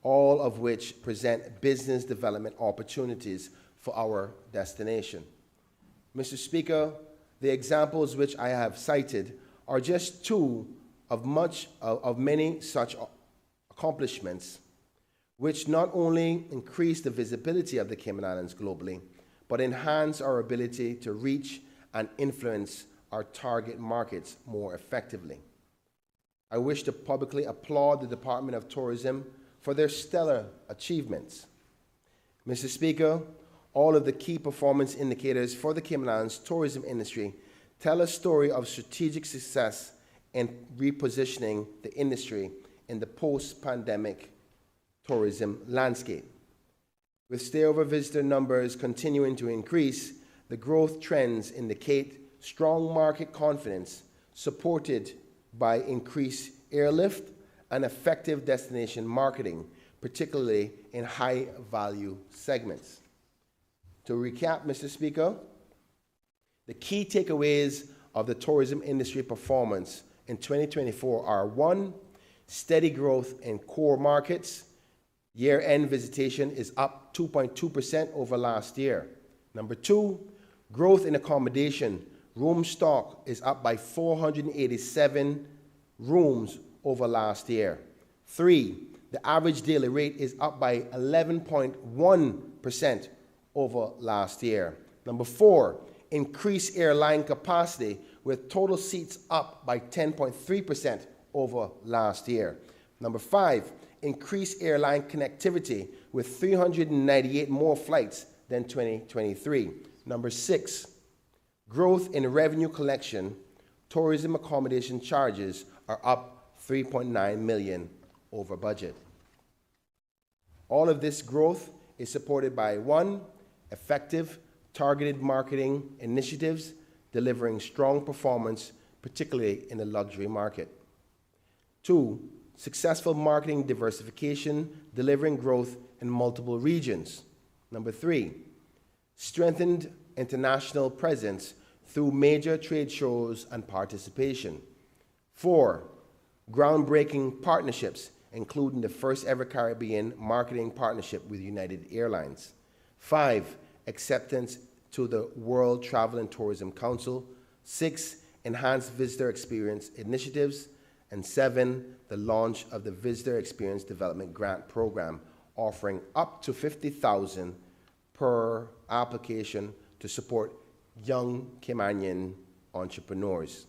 all of which present business development opportunities for our destination. Mr. Speaker, the examples which I have cited are just two of many such accomplishments, which not only increase the visibility of the Cayman Islands globally, but enhance our ability to reach and influence our target markets more effectively. I wish to publicly applaud the Department of Tourism for their stellar achievements. Mr. Speaker, all of the key performance indicators for the Cayman Islands tourism industry tell a story of strategic success in repositioning the industry in the post-pandemic tourism landscape. With stayover visitor numbers continuing to increase, the growth trends indicate strong market confidence supported by increased airlift and effective destination marketing, particularly in high-value segments. To recap, Mr. Speaker, the key takeaways of the tourism industry performance in 2024 are: 1, steady growth in core markets. Year-end visitation is up 2.2% over last year. Number 2, growth in accommodation. Room stock is up by 487 rooms over last year. 3, the average daily rate is up by 11.1% over last year. Number 4, increased airline capacity with total seats up by 10.3% over last year. Number 5, increased airline connectivity with 398 more flights than 2023. Number 6, growth in revenue collection. Tourism accommodation charges are up 3.9 million over budget. All of this growth is supported by: 1, effective targeted marketing initiatives delivering strong performance, particularly in the luxury market. 2, successful marketing diversification, delivering growth in multiple regions. Number 3, strengthened international presence through major trade shows and participation. 4, groundbreaking partnerships, including the first ever Caribbean marketing partnership with United Airlines. 5, acceptance to the World Travel and Tourism Council. 6, enhanced visitor experience initiatives. And 7, the launch of the Visitor Experience Development Grant Program, offering up to $50,000 per application to support young Caymanian entrepreneurs.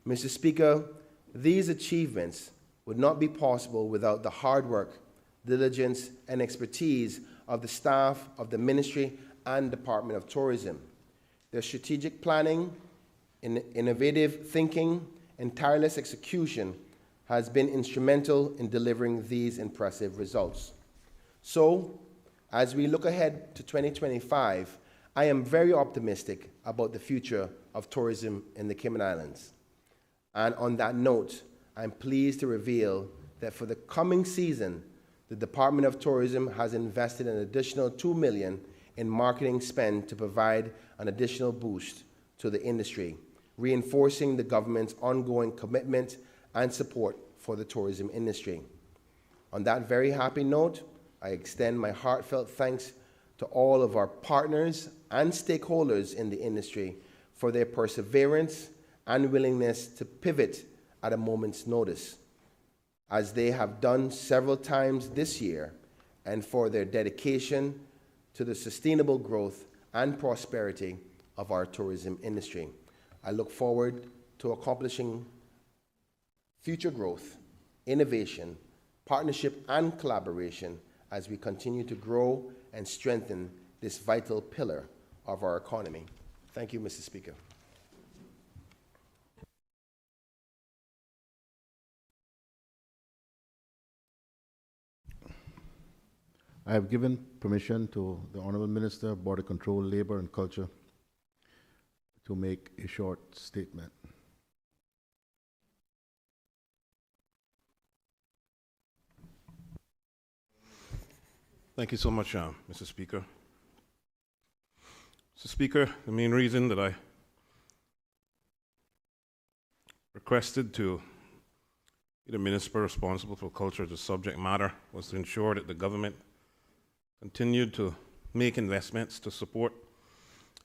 Mr. Speaker, these achievements would not be possible without the hard work, diligence, and expertise of the staff of the Ministry and Department of Tourism. Their strategic planning, innovative thinking, and tireless execution has been instrumental in delivering these impressive results. So, as we look ahead to 2025, I am very optimistic about the future of tourism in the Cayman Islands. And on that note, I'm pleased to reveal that for the coming season, the Department of Tourism has invested an additional $2 million in marketing spend to provide an additional boost to the industry, reinforcing the government's ongoing commitment and support for the tourism industry. On that very happy note, I extend my heartfelt thanks to all of our partners and stakeholders in the industry for their perseverance and willingness to pivot at a moment's notice, as they have done several times this year, and for their dedication to the sustainable growth and prosperity of our tourism industry. I look forward to accomplishing future growth, innovation, partnership, and collaboration as we continue to grow and strengthen this vital pillar of our economy. Thank you, Mr. Speaker. I have given permission to the Honorable Minister of Border Control, Labor and Culture to make a short statement. Thank you so much, Mr. Speaker. Mr. Speaker, the main reason that I requested to be the minister responsible for culture as a subject matter was to ensure that the government continued to make investments to support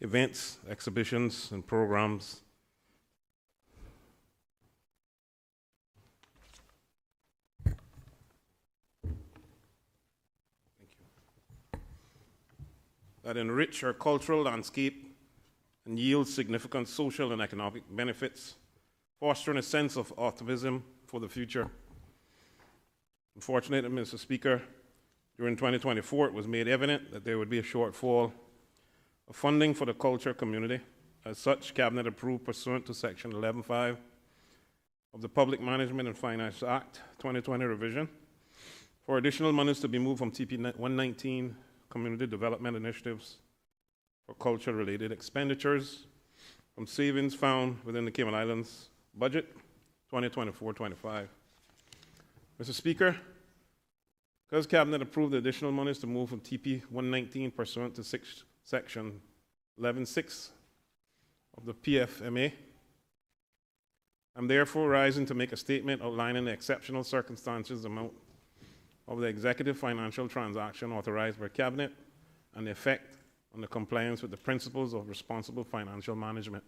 events, exhibitions, and programs that enrich our cultural landscape and yield significant social and economic benefits, fostering a sense of optimism for the future. Unfortunately, Mr. Speaker, during 2024, it was made evident that there would be a shortfall of funding for the culture community. As such, Cabinet approved pursuant to Section 11.5 of the Public Management and Finance Act 2020 revision for additional monies to be moved from TP 119 community development initiatives for culture-related expenditures from savings found within the Cayman Islands budget 2024-25. Mr. Speaker, because Cabinet approved the additional monies to move from TP 119 pursuant to Section 11.6 of the PFMA, I'm therefore rising to make a statement outlining the exceptional circumstances amount of the executive financial transaction authorized by Cabinet and the effect on the compliance with the principles of responsible financial management.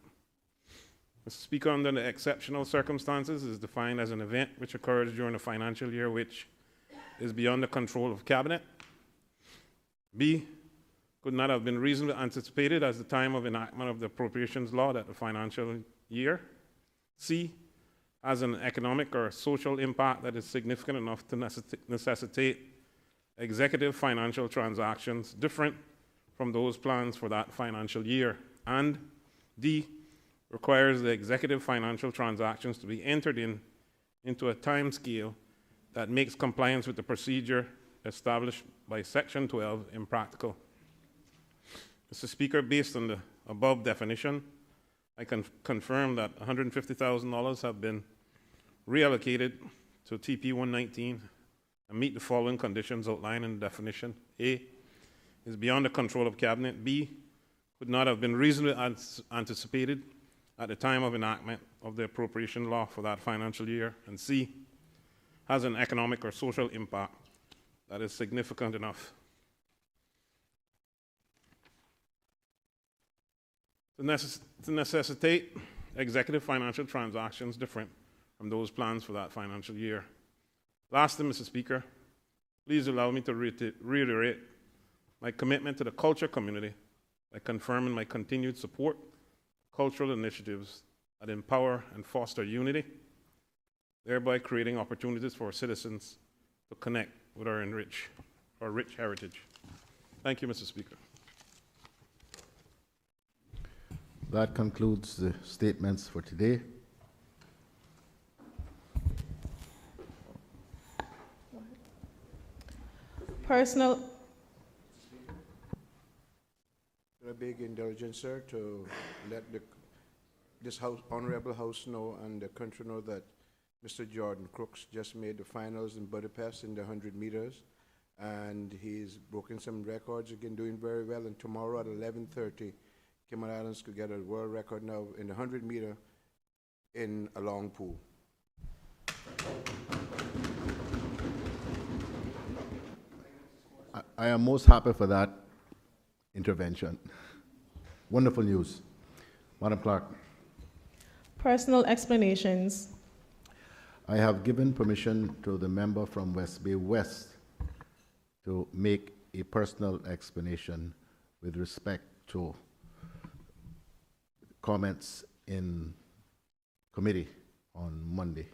Mr. Speaker, under the exceptional circumstances is defined as an event which occurs during a financial year which is beyond the control of Cabinet. B, could not have been reasonably anticipated at the time of enactment of the appropriations law that the financial year. C, has an economic or social impact that is significant enough to necessitate executive financial transactions different from those plans for that financial year. And D, requires the executive financial transactions to be entered into a time scale that makes compliance with the procedure established by Section 12 impractical. Mr. Speaker, based on the above definition, I can confirm that $150,000 have been reallocated to TP 119 and meet the following conditions outlined in the definition. A, is beyond the control of Cabinet. B, could not have been reasonably anticipated at the time of enactment of the appropriation law for that financial year. And C, has an economic or social impact that is significant enough to necessitate executive financial transactions different from those plans for that financial year. Lastly, Mr. Speaker, please allow me to reiterate my commitment to the culture community by confirming my continued support for cultural initiatives that empower and foster unity, thereby creating opportunities for our citizens to connect with our rich heritage. Thank you, Mr. Speaker. That concludes the statements for today. Personal. A big indulgence, sir, to let this honorable House know and the country know that Mr. Jordan Crooks just made the finals in Budapest in the 100 meters, and he's broken some records again, doing very well. And tomorrow at 11:30, Cayman Islands could get a world record now in the 100 meter in a long pool. I am most happy for that intervention. Wonderful news. Madam Clerk. Personal explanations. I have given permission to the member from West Bay West to make a personal explanation with respect to comments in committee on Monday.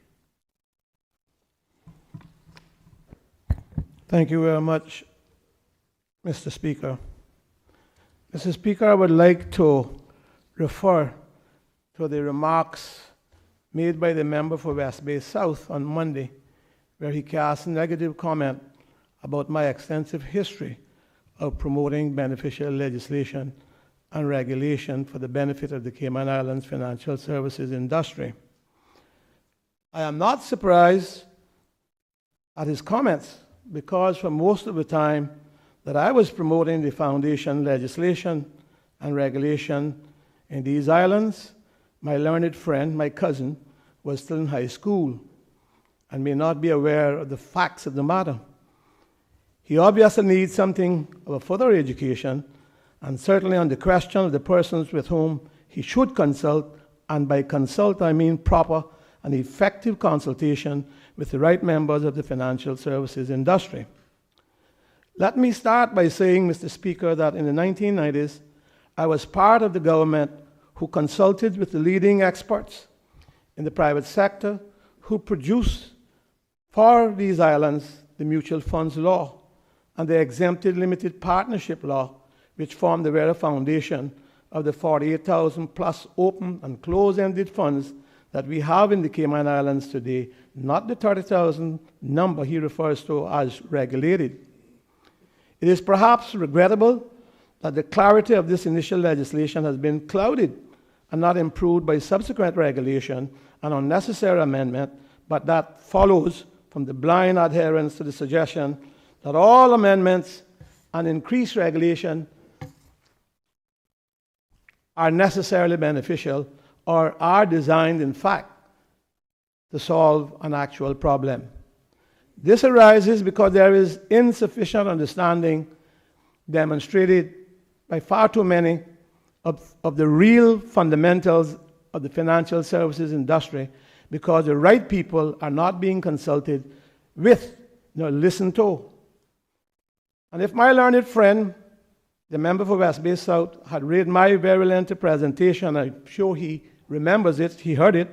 Thank you very much, Mr. Speaker. Mr. Speaker, I would like to refer to the remarks made by the member for West Bay South on Monday, where he cast a negative comment about my extensive history of promoting beneficial legislation and regulation for the benefit of the Cayman Islands financial services industry. I am not surprised at his comments, because for most of the time that I was promoting the foundation legislation and regulation in these islands, my learned friend, my cousin, was still in high school and may not be aware of the facts of the matter. He obviously needs something of a further education, and certainly on the question of the persons with whom he should consult, and by consult I mean proper and effective consultation with the right members of the financial services industry. Let me start by saying, Mr. Speaker, that in the 1990s, I was part of the government who consulted with the leading experts in the private sector who produced for these islands the mutual funds law and the exempted limited partnership law, which formed the very foundation of the 48,000 plus open and closed-ended funds that we have in the Cayman Islands today, not the 30,000 number he refers to as regulated. It is perhaps regrettable that the clarity of this initial legislation has been clouded and not improved by subsequent regulation and unnecessary amendment, but that follows from the blind adherence to the suggestion that all amendments and increased regulation are necessarily beneficial or are designed, in fact, to solve an actual problem. This arises because there is insufficient understanding demonstrated by far too many of the real fundamentals of the financial services industry, because the right people are not being consulted with nor listened to. And if my learned friend, the member for West Bay South, had read my very lengthy presentation, I'm sure he remembers it, he heard it,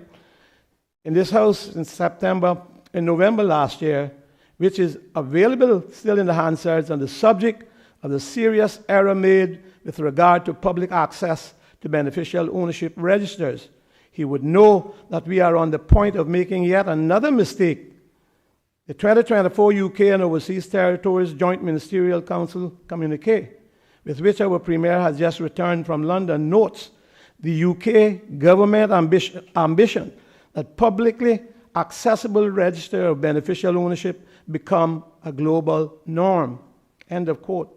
in this house in November last year, which is available still in the Hansards on the subject of the serious error made with regard to public access to beneficial ownership registers, he would know that we are on the point of making yet another mistake. The 2024 UK and Overseas Territories Joint Ministerial Council communique, with which our Premier has just returned from London, notes the UK government ambition that publicly accessible register of beneficial ownership become a global norm. End of quote.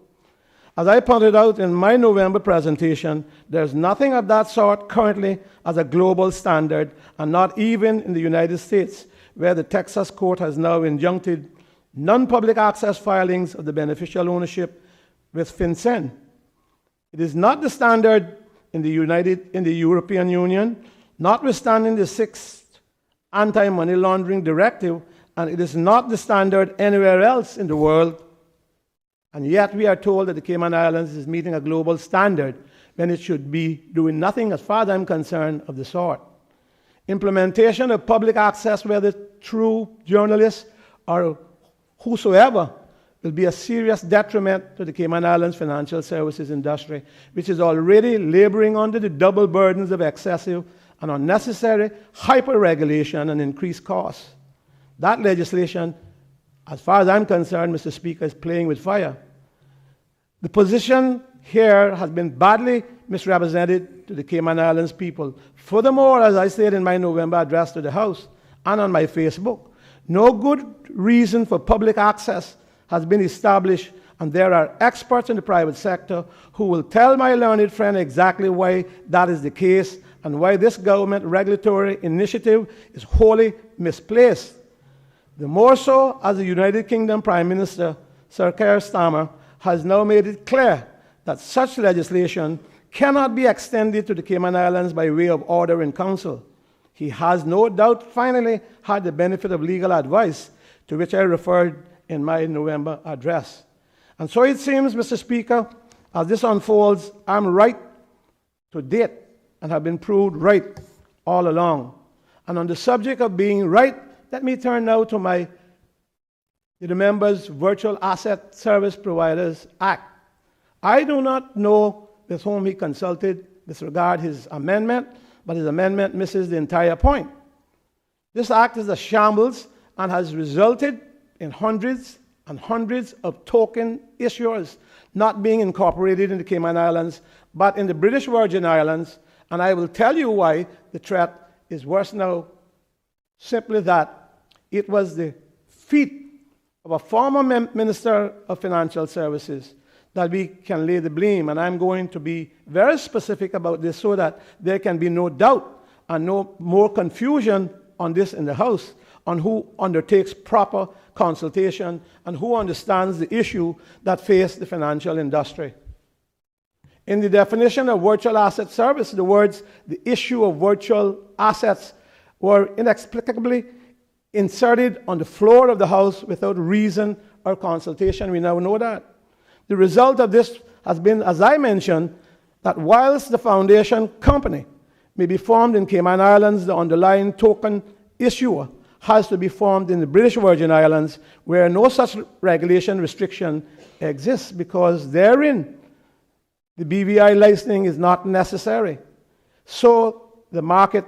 As I pointed out in my November presentation, there's nothing of that sort currently as a global standard, and not even in the United States, where the Texas court has now injuncted non-public access filings of the beneficial ownership with FinCEN. It is not the standard in the European Union, notwithstanding the 6th Anti-Money Laundering Directive, and it is not the standard anywhere else in the world. And yet we are told that the Cayman Islands is meeting a global standard when it should be doing nothing, as far as I'm concerned, of the sort. Implementation of public access, whether through journalists or whosoever, will be a serious detriment to the Cayman Islands financial services industry, which is already laboring under the double burdens of excessive and unnecessary hyper-regulation and increased costs. That legislation, as far as I'm concerned, Mr. Speaker, is playing with fire. The position here has been badly misrepresented to the Cayman Islands people. Furthermore, as I said in my November address to the House and on my Facebook, no good reason for public access has been established, and there are experts in the private sector who will tell my learned friend exactly why that is the case and why this government regulatory initiative is wholly misplaced. The more so as the United Kingdom Prime Minister, Sir Keir Starmer, has now made it clear that such legislation cannot be extended to the Cayman Islands by way of order in council. He has no doubt finally had the benefit of legal advice, to which I referred in my November address. And so it seems, Mr. Speaker, as this unfolds, I'm right to date and have been proved right all along. And on the subject of being right, let me turn now to the members' Virtual Asset Service Providers Act. I do not know with whom he consulted with regard his amendment, but his amendment misses the entire point. This act is a shambles and has resulted in hundreds and hundreds of token issuers not being incorporated in the Cayman Islands, but in the British Virgin Islands, and I will tell you why the threat is worse now. Simply that it was the feat of a former Minister of Financial Services that we can lay the blame. And I'm going to be very specific about this so that there can be no doubt and no more confusion on this in the House on who undertakes proper consultation and who understands the issue that face the financial industry. In the definition of virtual asset service, the words "the issue of virtual assets" were inexplicably inserted on the floor of the House without reason or consultation. We now know that. The result of this has been, as I mentioned, that whilst the foundation company may be formed in Cayman Islands, the underlying token issuer has to be formed in the British Virgin Islands, where no such regulation restriction exists, because therein the BVI licensing is not necessary. So the market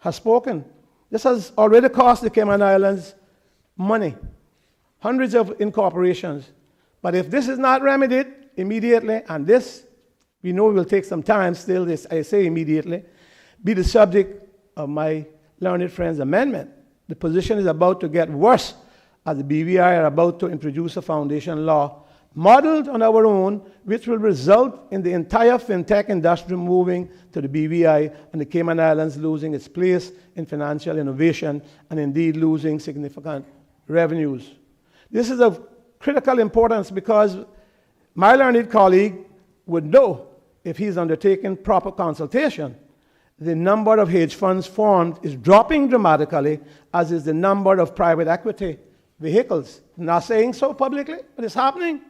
has spoken. This has already cost the Cayman Islands money, hundreds of incorporations. But if this is not remedied immediately, and this we know will take some time still, this I say immediately, be the subject of my learned friend's amendment, the position is about to get worse as the BVI are about to introduce a foundation law modeled on our own, which will result in the entire fintech industry moving to the BVI and the Cayman Islands losing its place in financial innovation and indeed losing significant revenues. This is of critical importance because my learned colleague would know, if he's undertaken proper consultation, the number of hedge funds formed is dropping dramatically, as is the number of private equity vehicles. I'm not saying so publicly, but it's happening.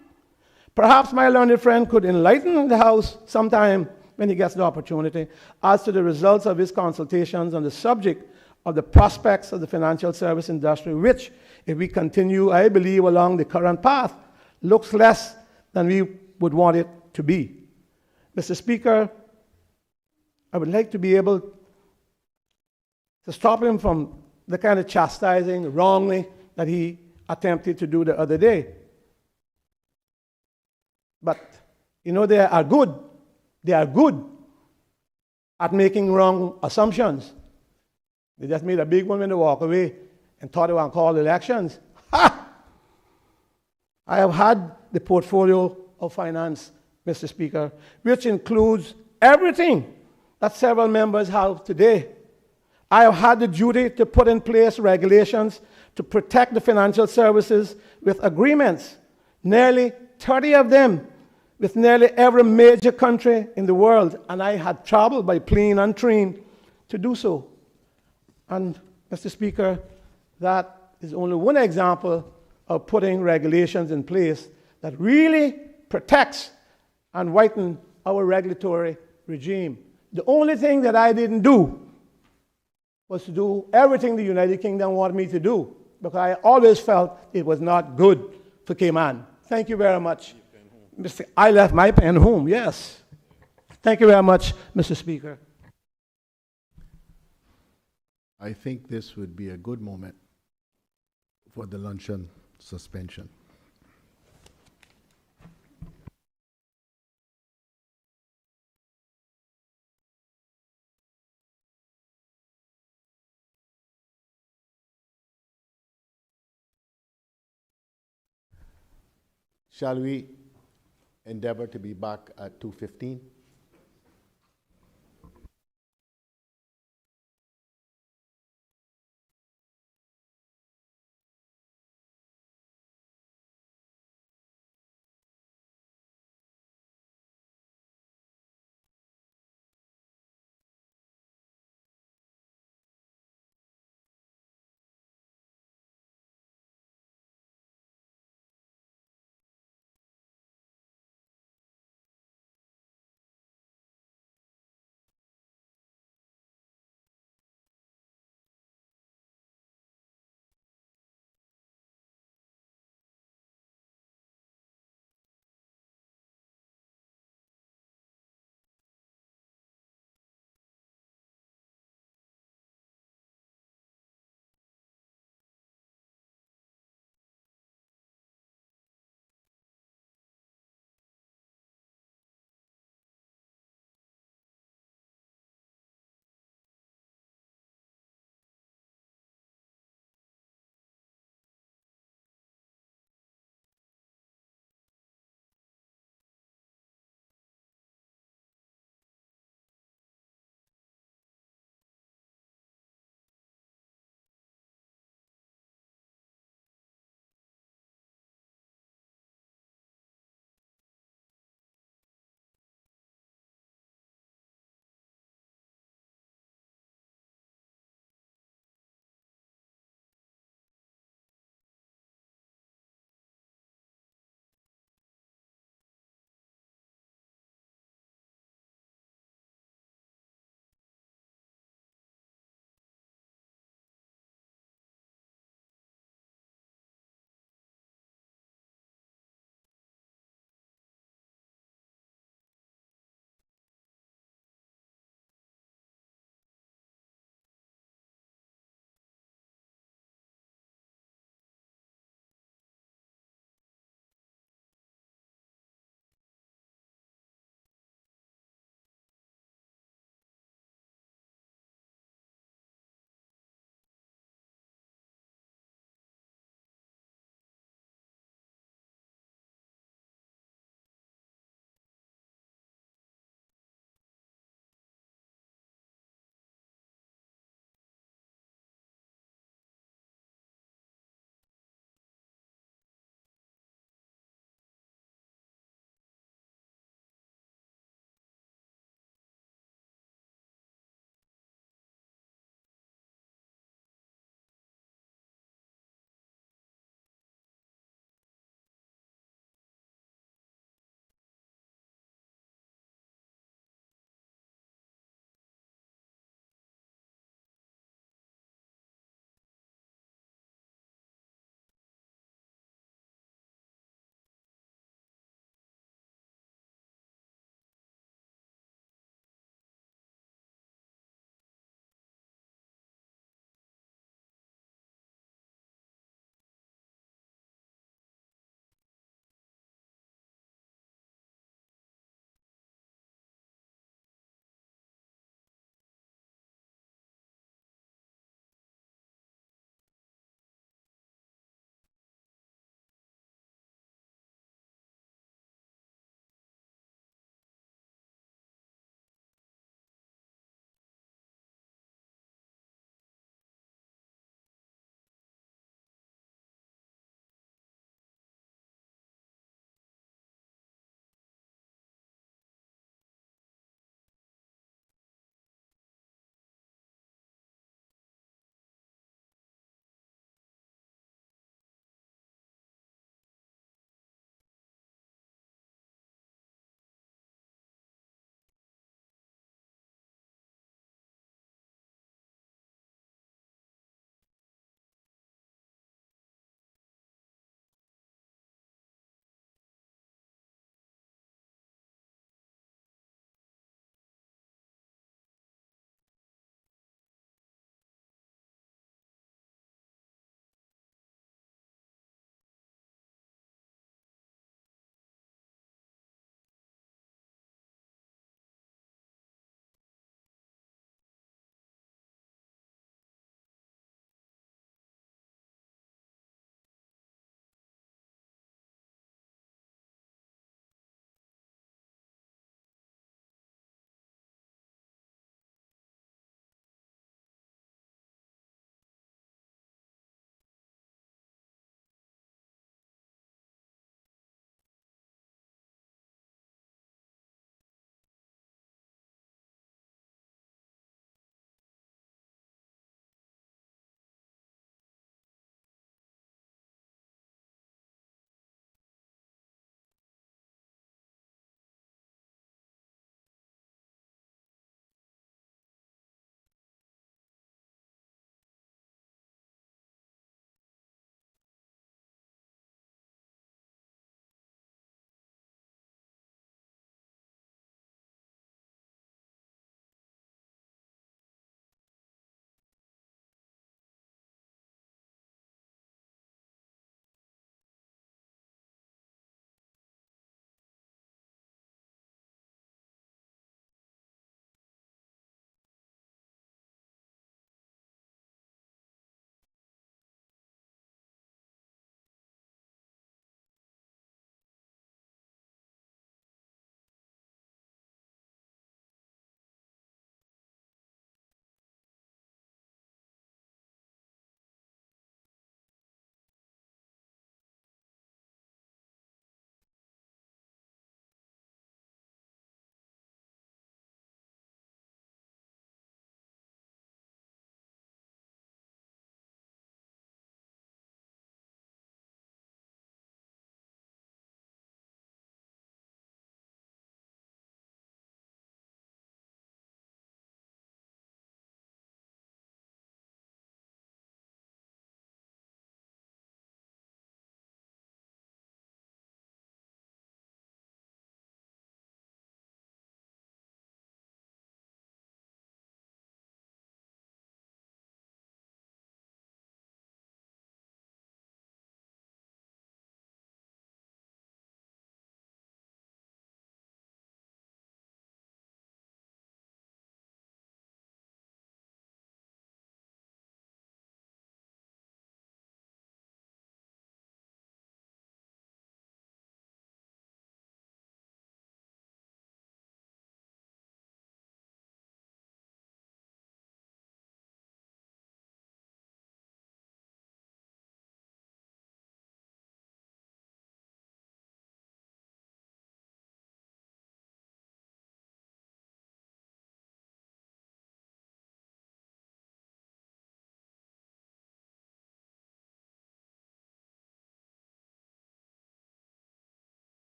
Perhaps my learned friend could enlighten the House sometime when he gets the opportunity as to the results of his consultations on the subject of the prospects of the financial service industry, which, if we continue, I believe, along the current path, looks less than we would want it to be. Mr. Speaker, I would like to be able to stop him from the kind of chastising wrongly that he attempted to do the other day. But, you know, they are good at making wrong assumptions. They just made a big one when they walk away and thought they were going to call elections. Ha! I have had the portfolio of finance, Mr. Speaker, which includes everything that several members have today. I have had the duty to put in place regulations to protect the financial services with agreements, nearly 30 of them, with nearly every major country in the world, and I had traveled by plane and train to do so. And, Mr. Speaker, that is only one example of putting regulations in place that really protects and whitens our regulatory regime. The only thing that I didn't do was to do everything the United Kingdom wanted me to do, because I always felt it was not good for Cayman. Thank you very much. I left my pen home, yes. Thank you very much, Mr. Speaker. I think this would be a good moment for the luncheon suspension. Shall we endeavor to be back at 2:15?